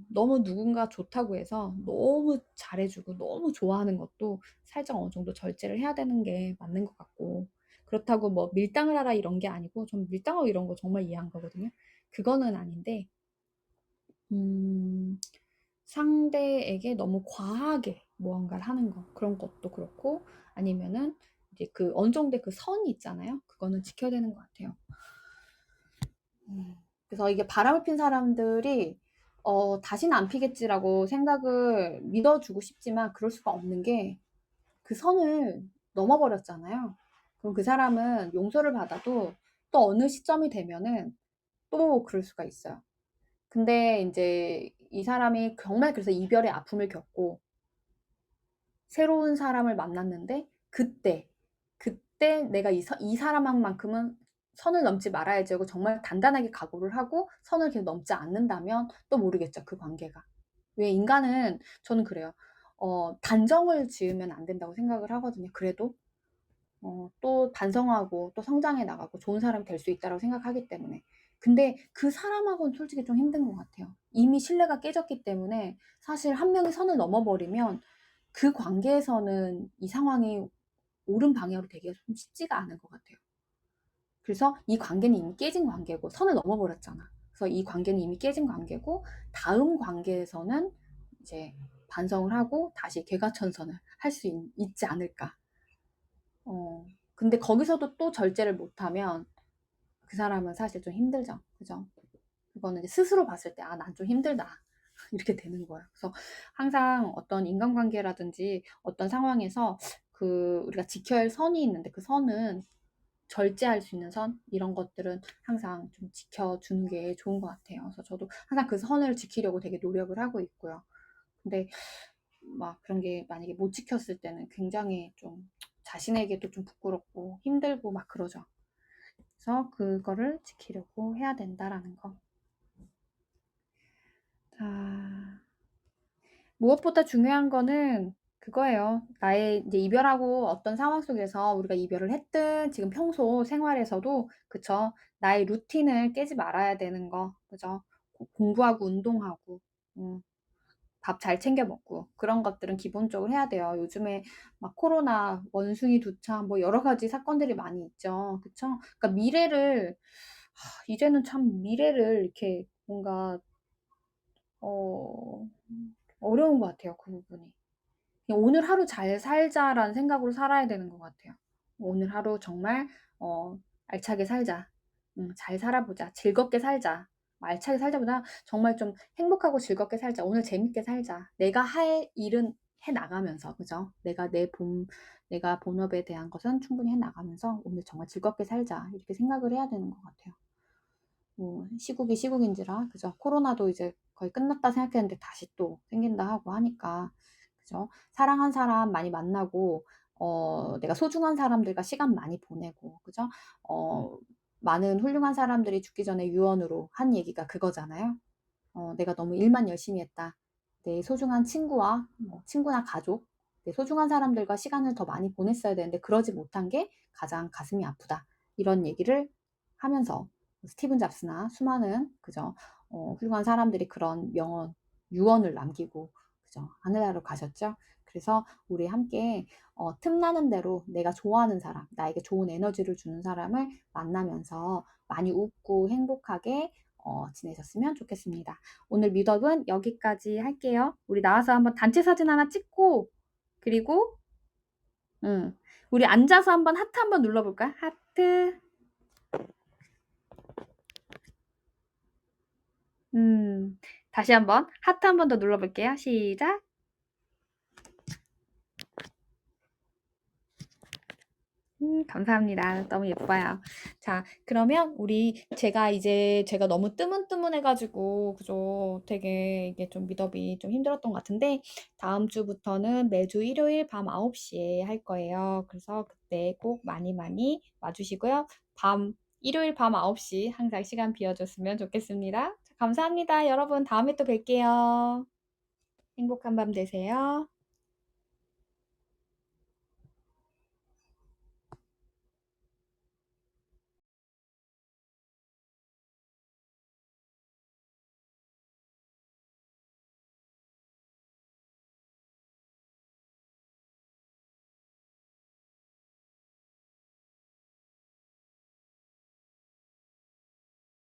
너무 누군가 좋다고 해서 너무 잘해주고 너무 좋아하는 것도 살짝 어느 정도 절제를 해야 되는 게 맞는 것 같고 그렇다고 뭐 밀당을 하라 이런 게 아니고 좀 밀당하고 이런 거 정말 이해 안 가거든요. 그거는 아닌데 상대에게 너무 과하게 무언가를 하는 거 그런 것도 그렇고 아니면은 이제 그 어느 정도의 그 선이 있잖아요. 그거는 지켜야 되는 것 같아요. 그래서 이게 바람을 핀 사람들이 다시는 안 피겠지라고 생각을 믿어주고 싶지만 그럴 수가 없는 게 그 선을 넘어버렸잖아요. 그럼 그 사람은 용서를 받아도 또 어느 시점이 되면은 또 그럴 수가 있어요. 근데 이제 이 사람이 정말 그래서 이별의 아픔을 겪고 새로운 사람을 만났는데 그때 내가 이 사람만큼은 선을 넘지 말아야지 하고 정말 단단하게 각오를 하고 선을 계속 넘지 않는다면 또 모르겠죠, 그 관계가. 왜 인간은 저는 그래요. 단정을 지으면 안 된다고 생각을 하거든요. 그래도 또 반성하고 또 성장해 나가고 좋은 사람이 될 수 있다고 생각하기 때문에. 근데 그 사람하고는 솔직히 좀 힘든 것 같아요. 이미 신뢰가 깨졌기 때문에 사실 한 명이 선을 넘어버리면 그 관계에서는 이 상황이 옳은 방향으로 되기가 좀 쉽지가 않은 것 같아요. 그래서 이 관계는 이미 깨진 관계고 선을 넘어버렸잖아. 그래서 이 관계는 이미 깨진 관계고 다음 관계에서는 이제 반성을 하고 다시 개과천선을 할 수 있지 않을까. 근데 거기서도 또 절제를 못하면 그 사람은 사실 좀 힘들죠. 그죠? 그거는 이제 스스로 봤을 때, 난 좀 힘들다. 이렇게 되는 거예요. 그래서 항상 어떤 인간관계라든지 어떤 상황에서 우리가 지켜야 할 선이 있는데 그 선은 절제할 수 있는 선? 이런 것들은 항상 좀 지켜주는 게 좋은 것 같아요. 그래서 저도 항상 그 선을 지키려고 되게 노력을 하고 있고요. 근데 막 그런 게 만약에 못 지켰을 때는 굉장히 좀 자신에게도 좀 부끄럽고 힘들고 막 그러죠. 그래서 그거를 지키려고 해야 된다라는 거. 자, 무엇보다 중요한 거는 그거예요. 나의 이제 이별하고 어떤 상황 속에서 우리가 이별을 했든 지금 평소 생활에서도 그쵸? 나의 루틴을 깨지 말아야 되는 거, 그죠? 공부하고 운동하고, 밥 잘 챙겨 먹고 그런 것들은 기본적으로 해야 돼요. 요즘에 막 코로나, 원숭이 두창 뭐 여러 가지 사건들이 많이 있죠. 그쵸? 그러니까 이제는 참 미래를 이렇게 뭔가 어려운 것 같아요. 그 부분이. 그냥 오늘 하루 잘 살자라는 생각으로 살아야 되는 것 같아요. 오늘 하루 정말 알차게 살자. 잘 살아보자. 즐겁게 살자. 알차게 살자보다 정말 좀 행복하고 즐겁게 살자. 오늘 재밌게 살자. 내가 할 일은 해 나가면서, 그죠? 내가 본업에 대한 것은 충분히 해 나가면서 오늘 정말 즐겁게 살자. 이렇게 생각을 해야 되는 것 같아요. 시국이 시국인지라, 그죠? 코로나도 이제 거의 끝났다 생각했는데 다시 또 생긴다 하고 하니까, 그죠? 사랑한 사람 많이 만나고, 내가 소중한 사람들과 시간 많이 보내고, 그죠? 많은 훌륭한 사람들이 죽기 전에 유언으로 한 얘기가 그거잖아요. 내가 너무 일만 열심히 했다. 내 소중한 친구나 가족, 내 소중한 사람들과 시간을 더 많이 보냈어야 되는데 그러지 못한 게 가장 가슴이 아프다. 이런 얘기를 하면서 스티븐 잡스나 수많은 그죠? 훌륭한 사람들이 그런 유언을 남기고 그죠? 하늘나라로 가셨죠. 그래서 우리 함께 틈나는 대로 내가 좋아하는 사람, 나에게 좋은 에너지를 주는 사람을 만나면서 많이 웃고 행복하게 지내셨으면 좋겠습니다. 오늘 미덕은 여기까지 할게요. 우리 나와서 한번 단체 사진 하나 찍고 그리고 우리 앉아서 한번 하트 한번 눌러볼까? 하트. 다시 한번 하트 한번 더 눌러볼게요. 시작. 감사합니다. 너무 예뻐요. 자, 그러면 제가 너무 뜨문뜨문해가지고, 그죠? 되게 이게 좀 미더비 좀 힘들었던 것 같은데, 다음 주부터는 매주 일요일 밤 9시에 할 거예요. 그래서 그때 꼭 많이 많이 와주시고요. 일요일 밤 9시 항상 시간 비워줬으면 좋겠습니다. 감사합니다. 여러분, 다음에 또 뵐게요. 행복한 밤 되세요.